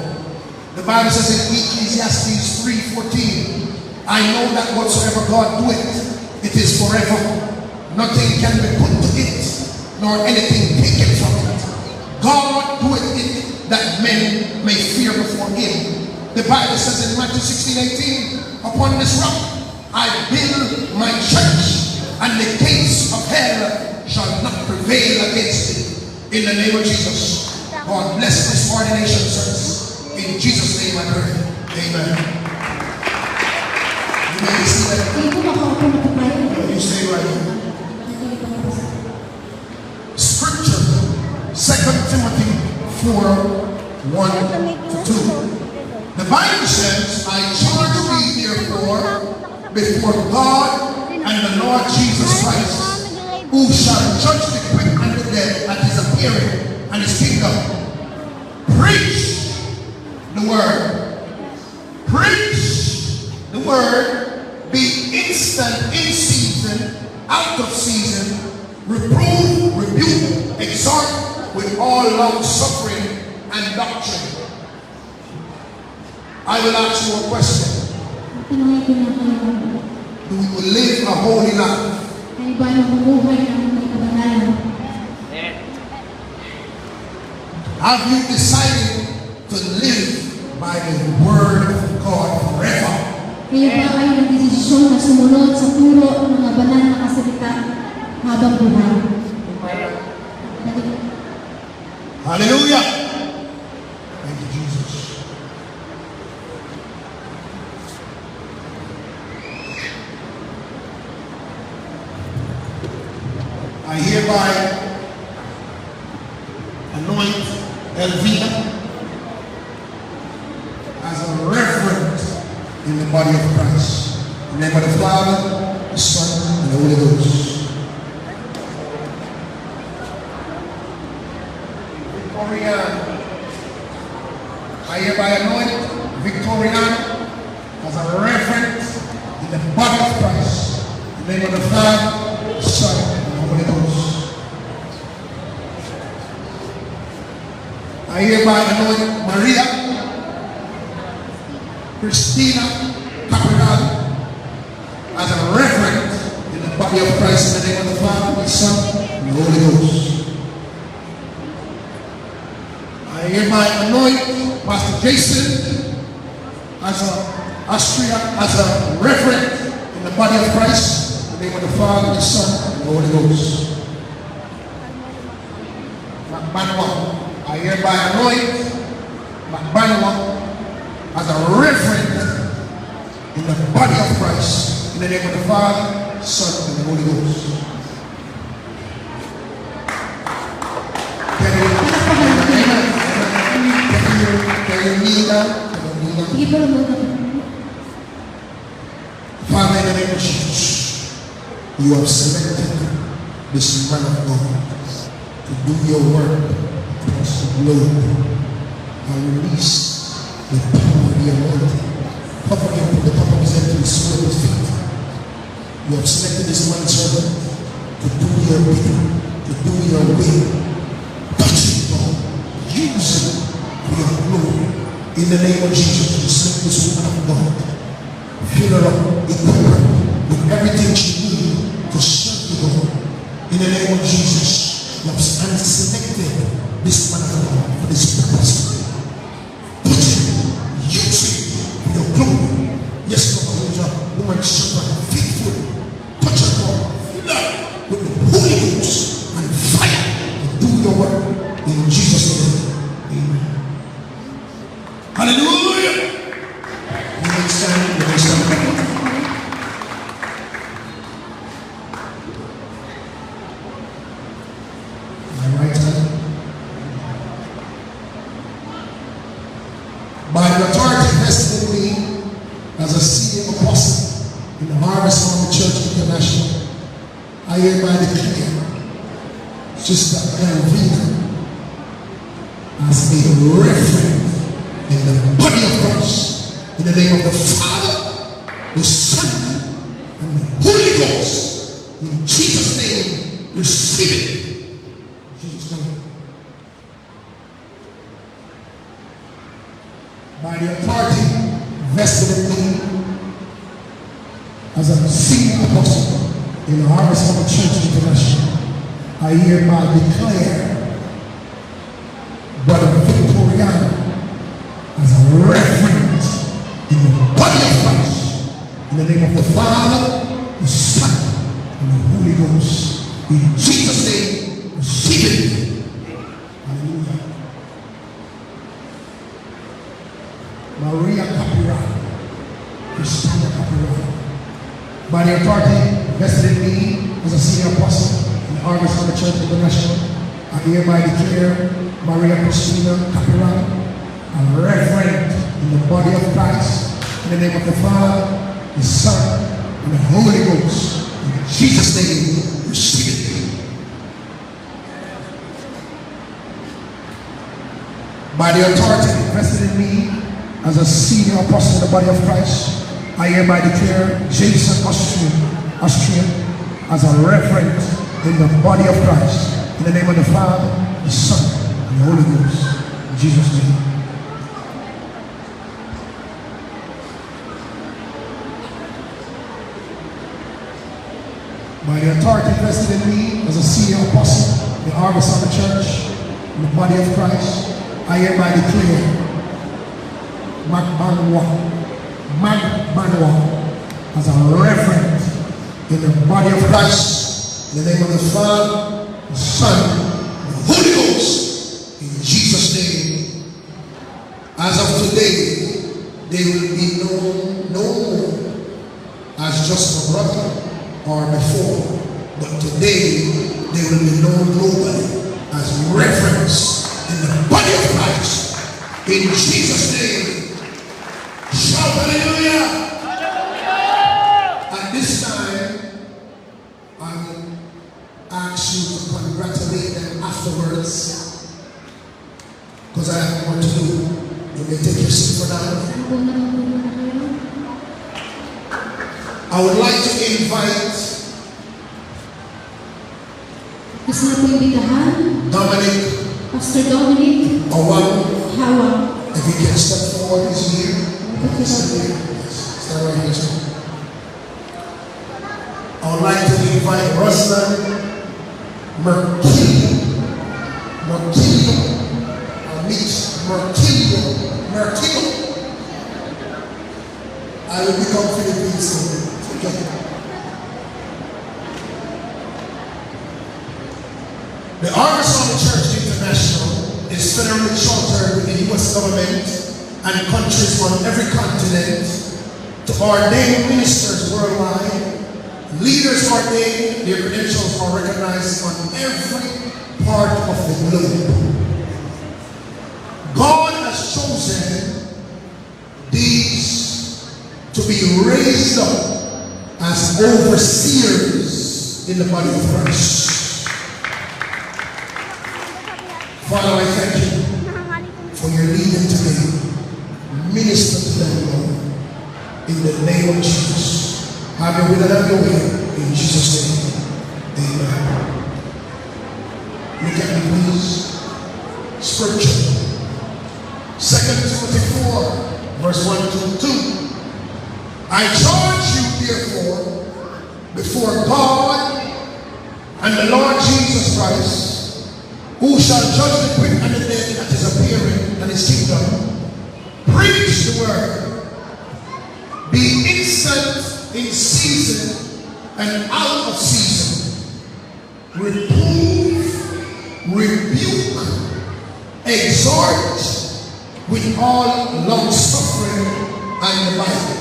The Bible says in Ecclesiastes 3:14, I know that whatsoever God doeth, it is forever. Nothing can be put to it, nor anything taken from it. God doeth it that men may fear before him. The Bible says in Matthew 16:18, upon this rock I build my church, and the gates of hell shall not prevail against it. In the name of Jesus. God bless this ordination service. In Jesus' name I pray. Amen. You may see that. You stay right here. Scripture, 2 Timothy 4:1-2. The Bible says, I charge thee therefore before God and the Lord Jesus Christ, who shall judge the quick and the dead at his appearing and his kingdom. Preach the word. Preach the word. Be instant in season, out of season. Reprove, rebuke, exhort with all long suffering and doctrine. I will ask you a question. Do we live a holy life? Have you decided to live by the word of God forever? Kayo ba ay nagdesisyon na sumunod sa turo ng mga banal na kasalita habang buhay? Hallelujah! Thank you, Jesus. I hereby anoint Elvina as a reverend in the body of Christ. In the name of the Father, the Son, and the Holy Ghost. Victorian, I hereby anoint Victorian as a reverend in the body of Christ. In the name of the Father, the Son, and the Holy Ghost. I hereby anoint Maria Christina Capital as a reverend in the body of Christ. In the name of the Father, the Son, and the Holy Ghost. I hereby anoint Pastor Jason as a reverend in the body of Christ. In the name of the Father, the Son, and the Holy Ghost. Macbanwa, I hereby anoint Macbanwa as a reverend in the body of Christ. In the name of the Father, Son, and the Holy Ghost. Father, in the name of Jesus, you have selected this man of God to do your work across the globe. I release the power of the anointing. Cover him from the top of his head to the sole of his feet. You have selected this man servant to do your bidding, to do your will. Touch him, God. Use him for your glory. In the name of Jesus, you select this woman of God. Fill her up, equip her with everything she needs to serve you, God. In the name of Jesus, you have selected this man of God for this purpose. Put him, use him for your glory. Yes, Lord, woman servant, faithful. Touch her, God. Fill her with the Holy Ghost and fire to do your work. In Jesus' name, amen. Hallelujah. You may stand, you may stand. My right hand. By the authority vested in me as a senior apostle in the Harvest Mountain Church International, I hereby declare Sister Elvina as a reference in the body of Christ, in the name of the Father, the Son, and the Holy Ghost. In Jesus' name, receive it. In Jesus' name. By the authority vested in me as a senior apostle in the Harvest Mountain Church International, I hereby declare Brother Victoriano as a reference in the body of Christ, in the name of the Father, the Son, and the Holy Ghost. In Jesus' name, receive it. Hallelujah. Maria Capirano, Christina Capirano, by the authority vested in me as a senior apostle in the Harvest Mountain Church International, I hereby declare Maria Christina Capirano a reverend in the body of Christ, in the name of the Father, the Son, and the Holy Ghost. In Jesus' name, receive it. By the authority vested in me as a senior apostle in the body of Christ, I hereby declare Jason Austrian as a reverend in the body of Christ, in the name of the Father, the Son, and the Holy Ghost. In Jesus' name. By the authority vested in me as a senior apostle in the Harvest Mountain Church, in the body of Christ, I hereby declare Manuel as a reverend in the body of Christ, in the name of the Father, the Son, and the Holy Ghost. In Jesus' name. As of today, they will be known no more as just a brother or before, but today they will be known globally as reference in the body of Christ. In Jesus' name, shout hallelujah! At this time, I will ask you to congratulate them afterwards, because I have more to do. You may take your seat for now. I would like to invite Dominic, Pastor Dominic Hawa. If he can step forward, he's here. Yes, stand right here, sir. I would like to invite Ruslan Merkilio. I'll meet Merkilio. I will become Philippine soon. The Harvest Mountain Church International is federally chartered with the U.S. government and countries on every continent to ordain ministers worldwide. Leaders ordained, their credentials are recognized on every part of the globe. God has chosen these to be raised up as overseers in the body of Christ. Father, I thank you for your leading today. Minister to them, Lord, in the name of Jesus. Have your will and have your way. In Jesus' name, amen. Look at me, please. Scripture. 2 Timothy 4, verse 1 to 2. I charge you, therefore, before God and the Lord Jesus Christ, who shall judge the quick and the dead at his appearing and his kingdom. Preach the word. Be instant in season and out of season. Reprove, rebuke, exhort with all long suffering and the Bible.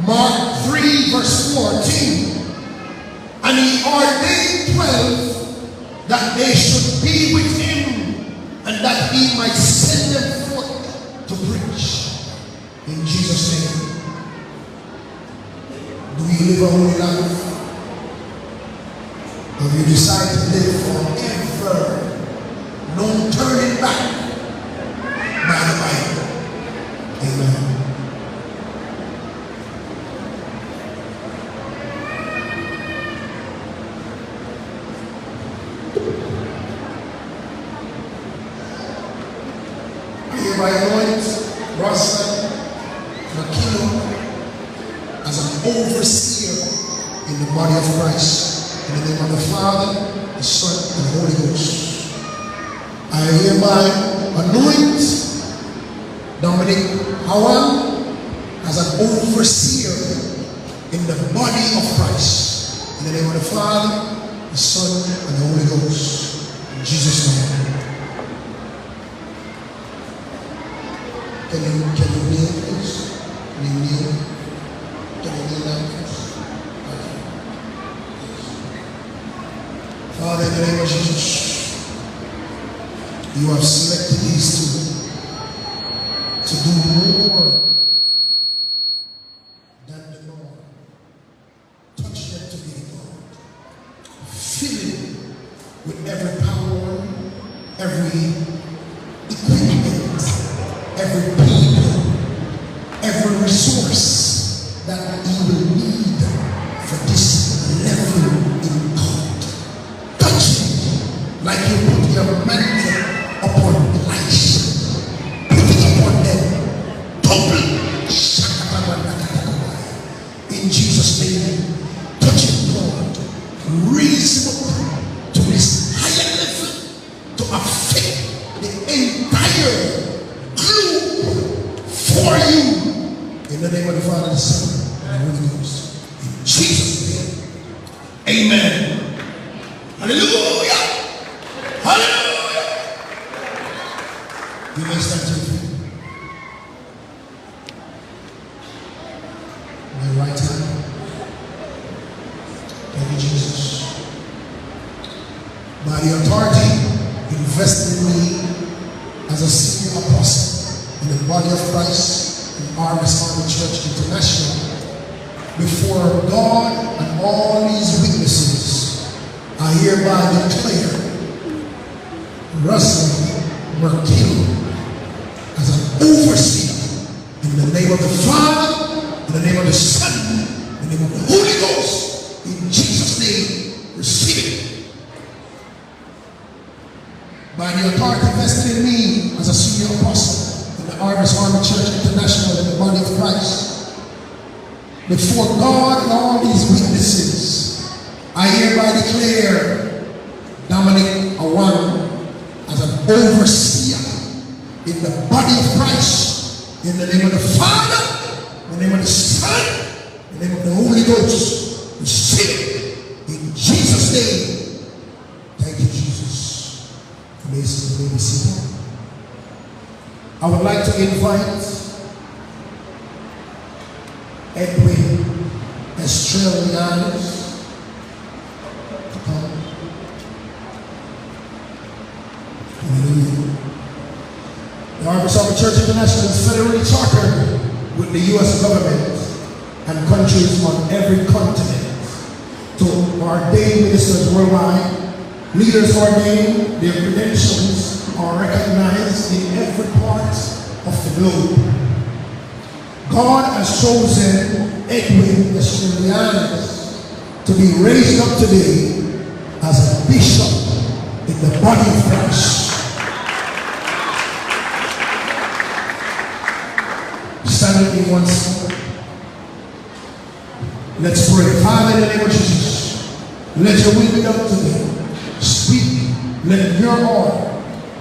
Mark 3 verse 14. And he ordained 12 that they should be with him, and that he might send them forth to preach. In Jesus' name. Do we live a holy life? Or you decide to live forever, no turning back by the Bible? Amen. I anoint Rosalind Makino as an overseer in the body of Christ. In the name of the Father, the Son, and the Holy Ghost. I hereby anoint Dominic Howard as an overseer in the body of Christ. In the name of the Father, the Son, and the Holy Ghost. In Jesus' name. Can you kneel, please? Can you kneel? Can you kneel down, please? Okay. Father, in the name of Jesus, you have selected these two to do more than the norm. Touch them today, God. Fill it with every power, every equipment, every people, every resource that you will need for this level in God. Touch it like you put your mantle upon Elisha. Put it upon them. Double. In Jesus' name, touch it, Lord. Raise him up to this higher level to affect the entire for you. In the name of the Father, the Son, and the Holy Ghost. In Jesus' name. Amen. Hallelujah. Hallelujah. You may stand to your feet. My right hand. Thank you, Jesus. By the authority invested in me as a senior apostle in the body of Christ in Armis Army Church International, before God and all these witnesses, I hereby declare Russell Merkel as an overseer in the name of the Father, in the name of the Son, in the name of the Holy Ghost. In Jesus' name, receive it. By the authority vested in me as a senior apostle in the Armis Army Church International in the body of Christ, before God and all these witnesses, I hereby declare Dominic Awan as an overseer in the body of Christ, in the name of the Father, in the name of the Son, in the name of the Holy Ghost. Receive it in Jesus' name. Thank you, Jesus. Please be seated. I would like to invite Edwin Estrelianos to come. Hallelujah. The Armis Army Church International is federally chartered with the U.S. government and countries on every continent to ordain ministers worldwide Leaders ordained, their credentials are recognized in every part of the globe. God has chosen Edwin Estrelianes to be raised up today as a bishop in the body of Christ. Stand with me once. Let's pray. Father, in the name of Jesus, let your will be done today. Speak, let your order.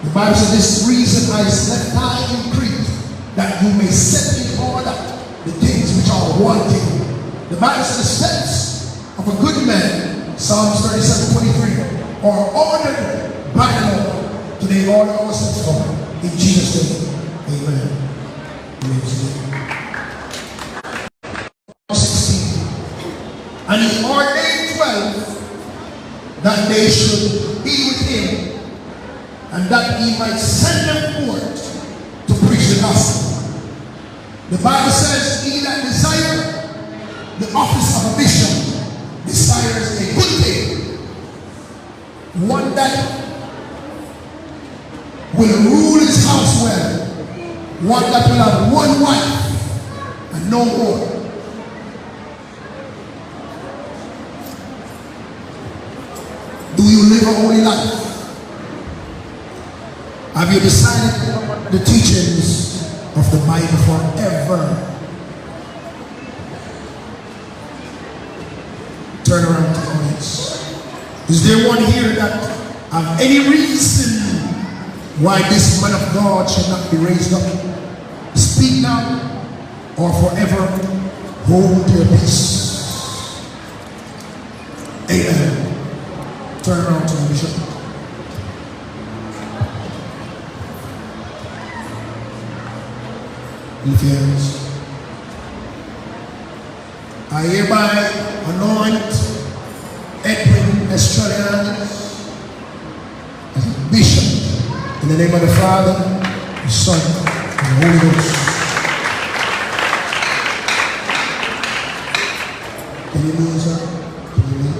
The Bible says, this reason I slept high in Crete, that you may set in order the things which are wanting. The Bible says the steps of a good man, Psalms 37:23, are ordered by the Lord. Today, order our steps, Lord. In Jesus' name, amen. And he ordained 12 that they should be with him, and that he might send them forth to preach the gospel. The Bible says, he that desires the office of a bishop desires a good thing, one that will rule his house well, one that will have one wife and no more. Do you live a holy life? Have you decided the teachings of the Bible forever? Turn around to the audience. Is there one here that have any reason why this man of God should not be raised up? Speak now or forever hold your peace. Amen. Turn around to the bishop. Lift your hands. I hereby anoint Edwin Estrelianes as a bishop in the name of the Father, the Son, and the Holy Ghost. Can you kneel, sir? Can you kneel?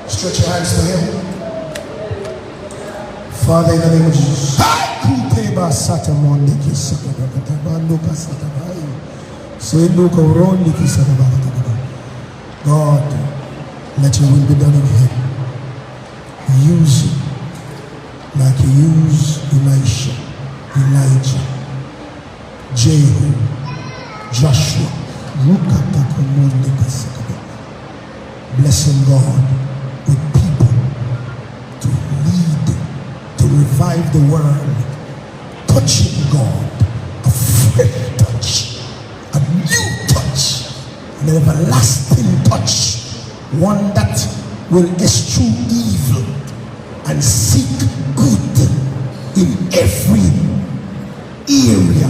Stretch your hands to him. Father, in the name of Jesus. God, let your will be done in him. Use him like you used Elisha, Elijah, Jehu, Joshua. Blessing God with people to lead, to revive the world, touching God, a fresh touch, a new touch, an everlasting touch, one that will eschew evil and seek good in every area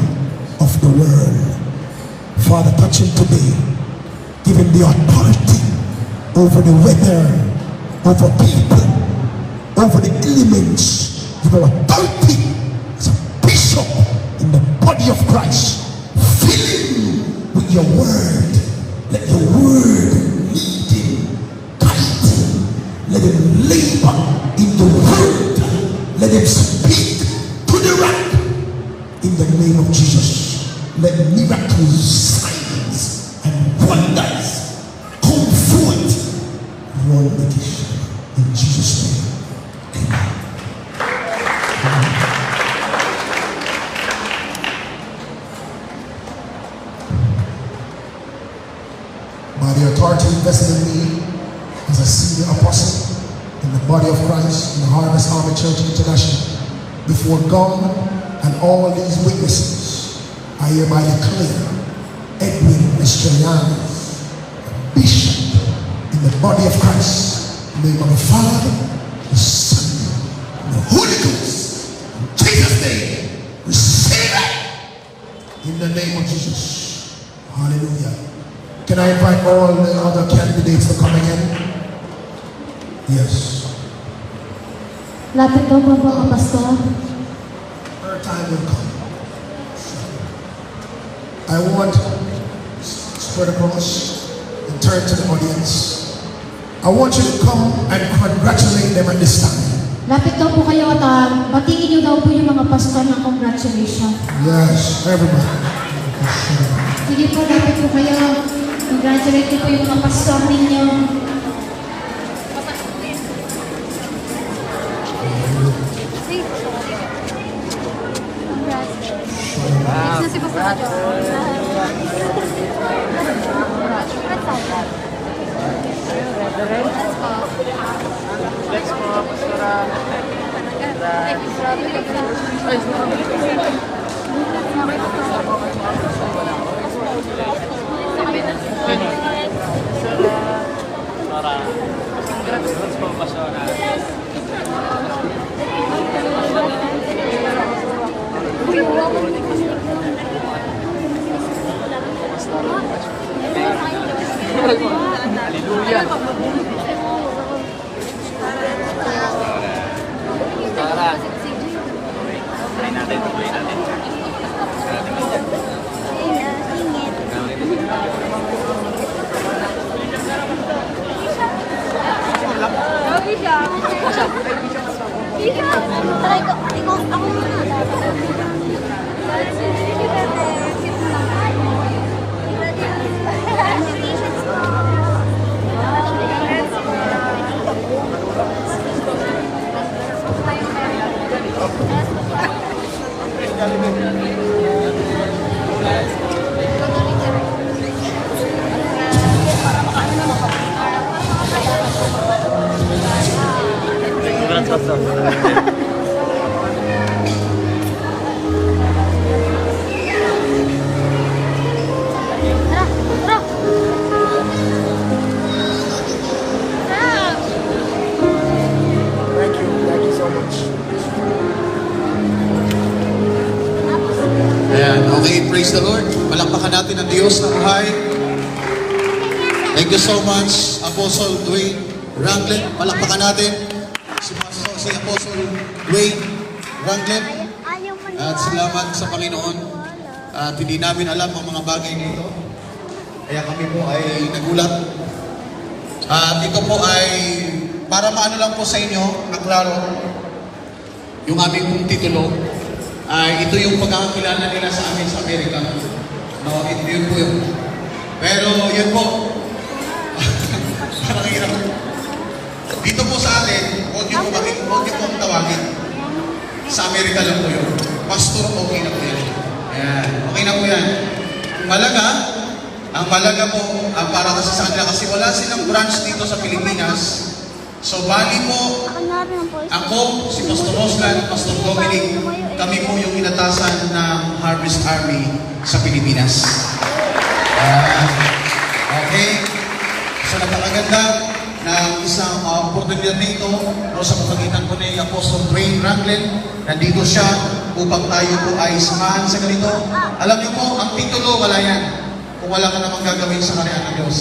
of the world. Father, touch him today. Give him the authority over the weather, over people, over the elements. Give him authority as a bishop in the body of Christ. Fill him with your word. Let your word lead him, guide him. Let him labor in the word. Let him speak to the rock in the name of Jesus. Let miracles, signs, and wonders come forth. In Jesus' name. Amen. By the authority invested in me as a senior apostle in the body of Christ in the Harvest Army Church International, before God and all these witnesses, I hereby declare Edwin Estrelianes, bishop in the body of Christ, in the name of the Father, the Son, and the Holy Ghost. In Jesus' name, receive it in the name of Jesus. Hallelujah. Can I invite all the other candidates to come again? Yes. Lapit daw po mga pastor. Her time will come. I want to spread across and turn to the audience. I want you to come and congratulate them at this time. Lapit daw po kayo at batiin niyo daw po yung mga pastor ng congratulations. Yes, everybody. Sige po, lapit po kayo. Congratulate niyo po yung mga pastor ninyo. Try ko. Ako muna. Thank you so much. Ayan, okay, praise the Lord. Palakpakan natin ang Diyos ng buhay. Thank you so much, Apostle Dwayne Ranglet. Palakpakan natin si Apostle Dwayne Ranglet. At salamat sa Panginoon. At hindi namin alam ang mga bagay nito. Kaya kami po ay nagulat. At ito po ay para maano lang po sa inyo, naklaro, yung aming pong titulo. Ito yung pagkakakilala nila sa amin sa Amerika. No, yun po yun. Pero yun po, parang hirap. Dito po sa atin, huwag niyo po ang tawagin. Sa Amerika lang po yun. Pastor, okay na po yan. Ayan, okay na po yan. Ang Malaga po, para kasi sa kanila, kasi wala silang branch dito sa Pilipinas. So, bali po, ako, si Pastor Roslan, Pastor Dominic, kami po yung inatasan ng Harvest Army sa Pilipinas. Okay? So, napakaganda na isang oportunidad nito sa pamagitan po ni Apostle Dwayne Ranglet. Nandito siya upang tayo po ay samahan sa ganito. Alam niyo po, ang titulo, wala yan. Kung wala ka namang gagawin sa karya ng Diyos.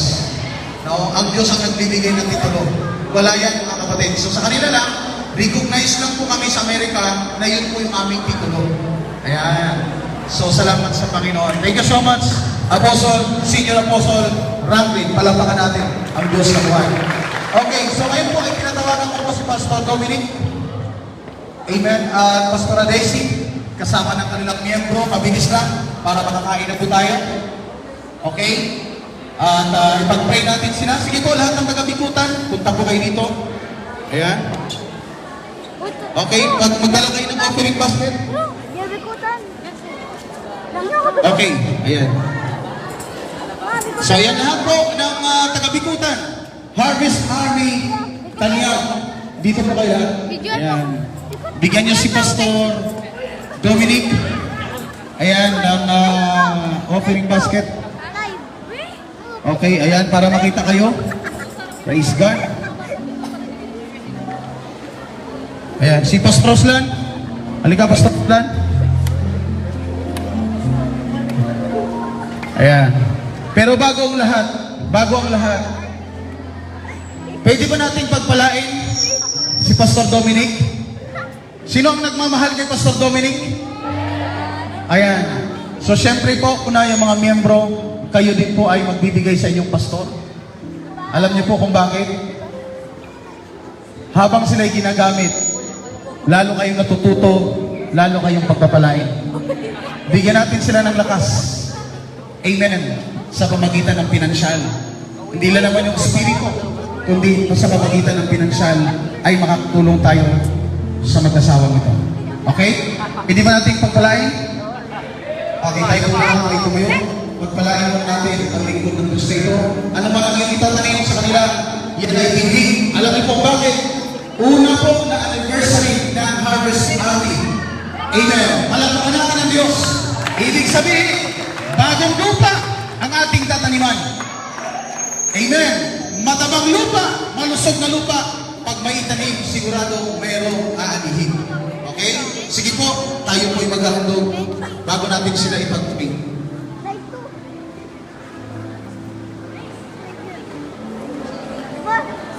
No? Ang Diyos ang nagbibigay ng titulo. Wala yan, mga kapatid. So sa kanila lang, recognize lang po kami sa Amerika na yun po yung aming titulo. Ayan. So salamat sa Panginoon. Thank you so much, Apostle, Senior Apostle Ranglet. Palapakan natin ang Diyos na buhay. Okay, so ngayon po ay pinatawagan ko po si Pastor Dominic. Amen. At Pastor Daisy, kasama ng kanilang miyembro, mabilis lang, para makakain na po tayo. Okay? At ipag-pray natin sila. Sige po, lahat ng taga-Bikutan, punta po kayo dito. Ayan. Okay, magdala kayo ng offering basket. Okay, ayan. So, ayan lahat po ng taga-Bikutan. Harvest Army Tanyag. Dito po kayo. Ayan. Bigyan niyo si Pastor Dominic. Ayan, ng offering basket. Okay, ayan, para makita kayo. Praise God. Ayan, si Pastor Roslan. Halika, Pastor Roslan. Ayan. Pero bago ang lahat, pwede ba nating pagpalain si Pastor Dominic? Sino ang nagmamahal kay Pastor Dominic? Ayan. So, syempre po, una yung mga miyembro, kayo din po ay magbibigay sa inyong pastor. Alam niyo po kung bakit? habang sila'y ginagamit, lalo kayong natututo, lalo kayong pagpapalain. Bigyan natin sila ng lakas. Amen. Sa pamagitan ng pinansyal. Hindi lang naman yung espiritu, kundi sa pamagitan ng pinansyal ay makakatulong tayo sa mag-asawang ito. Okay? Hindi ba natin pagpalain? Okay, tayo muna kayo tumayo. Pagpalain mo natin ang lingkod ng Diyos na ito. Ano man ang iyong itatanim sa kanila, yan ay hindi. Alam niyo po bakit? Una po na anniversary ng Harvest Army. Amen. Palakpakan ng Diyos. Ibig sabihin, bagong lupa ang ating tataniman. Amen. Matabang lupa, malusog na lupa. Pag may itanim, sigurado mayroong aanihin. Okay? Sige po, tayo po'y maghahandog bago natin sila ipagtubig.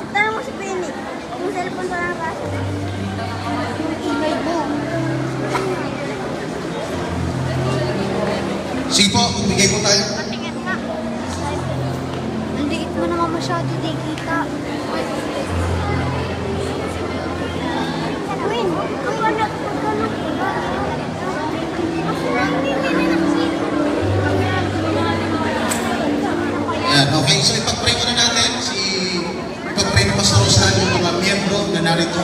Tanong mo si Penny. Yung cellphone pa lang kasi. Yung email mo. Sige po, bigay po tayo. Patingin nga. Ang liit mo naman masyado, di kita. Queen, ang anak ko Ayan, okay. So ipag-pray muna natin ipag-pray ng Pastor Rosan yung mga miyembro na narito.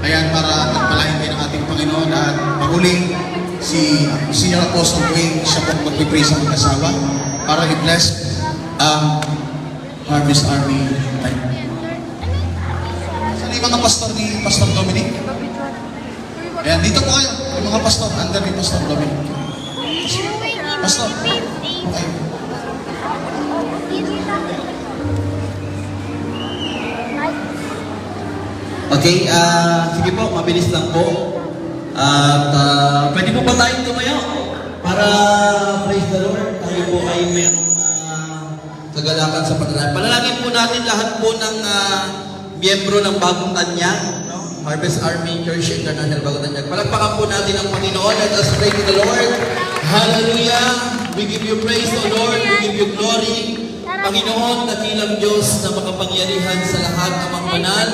Ayan, para nagpalain kayo ng ating Panginoon at pahuling si Senior Apostle Wayne, siya po mag-pray sa mag-asawa para i-bless ang Harvest Army. Saan yung mga pastor ni Pastor Dominic? Ayan, dito po kayo. Yung mga pastor, under ni Pastor Dominic. Pastor, okay. Okay, sige po, mabilis lang po. At pwede po ba tayong tumayo para praise the Lord? Tayo po ay mayroong kagalakan sa panalangin. Panalangin po natin lahat po ng miyembro ng Bagong Tanyag, no? Harvest Army Church International Bagong Tanyag. Palagpakan po natin ang Panginoon. Let us pray to the Lord. Hallelujah! We give you praise, O Lord. We give you glory. Panginoon, dakilang Diyos na makapangyarihan sa lahat amang banal.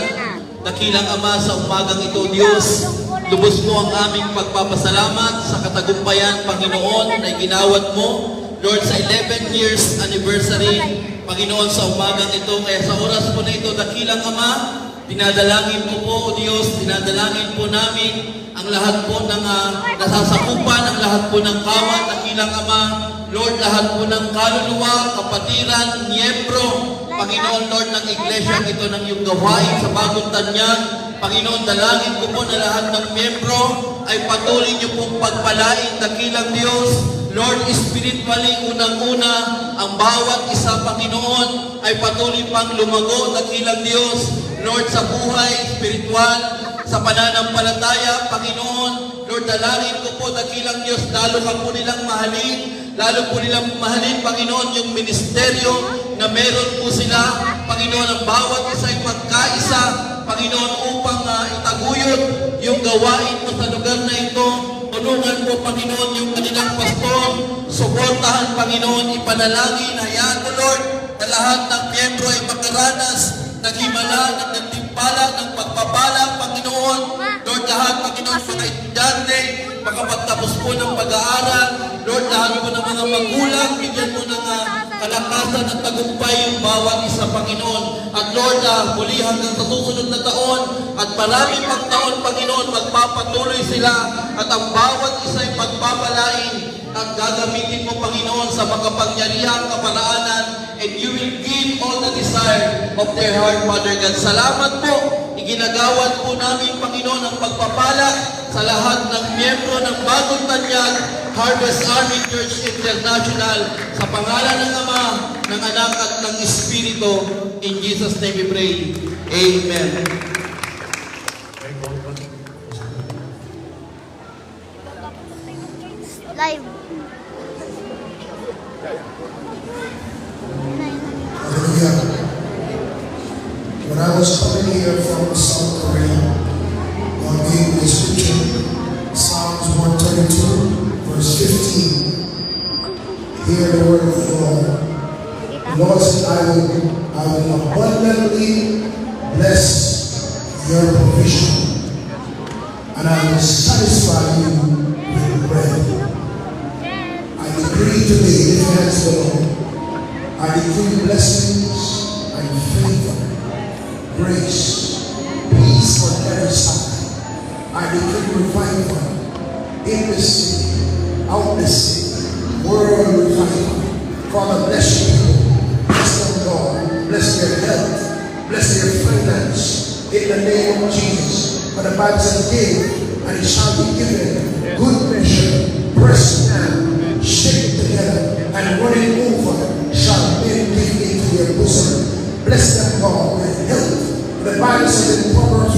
Dakilang Ama, sa umagang ito, Diyos, lubos mo ang aming pagpapasalamat sa katagumpayan, Panginoon, na ginawad mo, Lord, sa 11 years anniversary, Panginoon, sa umagang ito. Kaya sa oras po na ito, dakilang Ama, dinadalangin mo po, O Diyos, dinadalangin po namin ang lahat po ng nasasakupan, ang lahat po ng kawat, dakilang Ama, Lord, lahat po ng kaluluwa, kapatiran, miyembro, Panginoon, Lord, ng iglesia ito ng iyong gawain sa Bagong Tanyag. Panginoon, dalangin ko po na lahat ng miyembro ay patuloy niyo pong pagpalain, dakilang Diyos. Lord, spiritually, unang-una, ang bawat isa, Panginoon, ay patuloy pang lumago, dakilang Diyos. Lord, sa buhay, spiritual, sa pananampalataya, Panginoon, Lord, dalangin ko po, dakilang Diyos, lalo ka po nilang mahalin, Panginoon, yung ministeryo na meron po sila, Panginoon, ang bawat isa ay magkaisa, Panginoon, upang itaguyod yung gawain mo sa lugar na ito. Tulungan po, Panginoon, yung kanilang pastor, suportahan, Panginoon, ipanalangin, hayaan mo, Lord, na lahat ng miyembro ay makaranas ng himala, ng nagtimpala, ng pagpapala, Panginoon. Lord, lahat, Panginoon, mga estudyante, makapagtapos po ng pag-aaral. Lord, lahat po ng mga magulang, bigyan mo ng kalakasan at tagumpay yung bawat isa, Panginoon. At Lord, muli hanggang sa susunod na taon at marami pang taon, Panginoon, magpapatuloy sila at ang bawat isa ay pagpapalain at gagamitin mo, Panginoon, sa makapangyarihang kaparaanan, and you will give all the desire of their heart, Father God. Salamat po. Iginagawad po namin, Panginoon, ang pagpapala sa lahat ng miyembro ng Bagong Tanyag, Harvest Army Church International, sa pangalan ng Ama, ng Anak at ng Espiritu. In Jesus' name we pray. Amen. Live. Hallelujah. When I was coming here from South Korea, God gave me a scripture, Psalms 132, verse 15. Hear the word of the Lord. The Lord said, I will abundantly bless your provision, and I will satisfy you with bread. I decree today, lift your hands to the Lord. I decree blessings and favor, grace, peace on every side. I decree revival in the city, out the city, world revival. Father, bless your people, bless them, God, bless their health, bless their finance, in the name of Jesus. For the Bible says, give, and it shall be given, good measure, pressed down, shaken together, and running over, shall men give into your bosom. Bless them, God, with health. The Bible says in Proverbs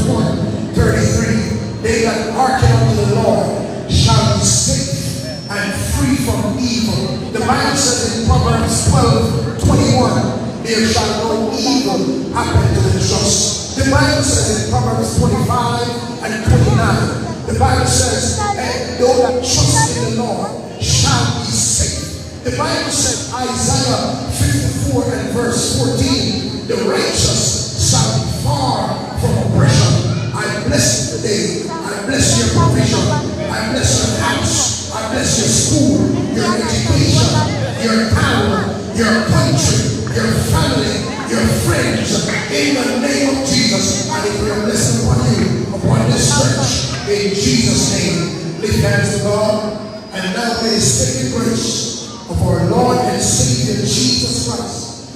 1:33, they that hearken unto the Lord shall be safe and free from evil. The Bible says in Proverbs 12:21, there shall no evil happen to the just. The Bible says in Proverbs 25:29, the Bible says, and those that trust in the Lord shall be safe. The Bible says, Isaiah 54:14, the righteous shall be far from oppression. I bless you today. I bless your provision. I bless your house. I bless your school, your education, your town, your country, your family, your friends. In the name of Jesus, I declare a blessing upon you, upon this church. In Jesus' name, lift hands to God. And now may the saving grace of our Lord and Savior Jesus Christ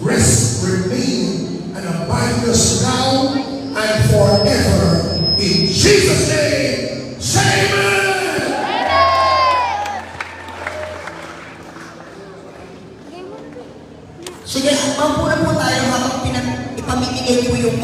rest, remain, and abide with us now and forever. In Jesus' name, say amen. Sige, maupo na po tayo habang ipamimigay ko yung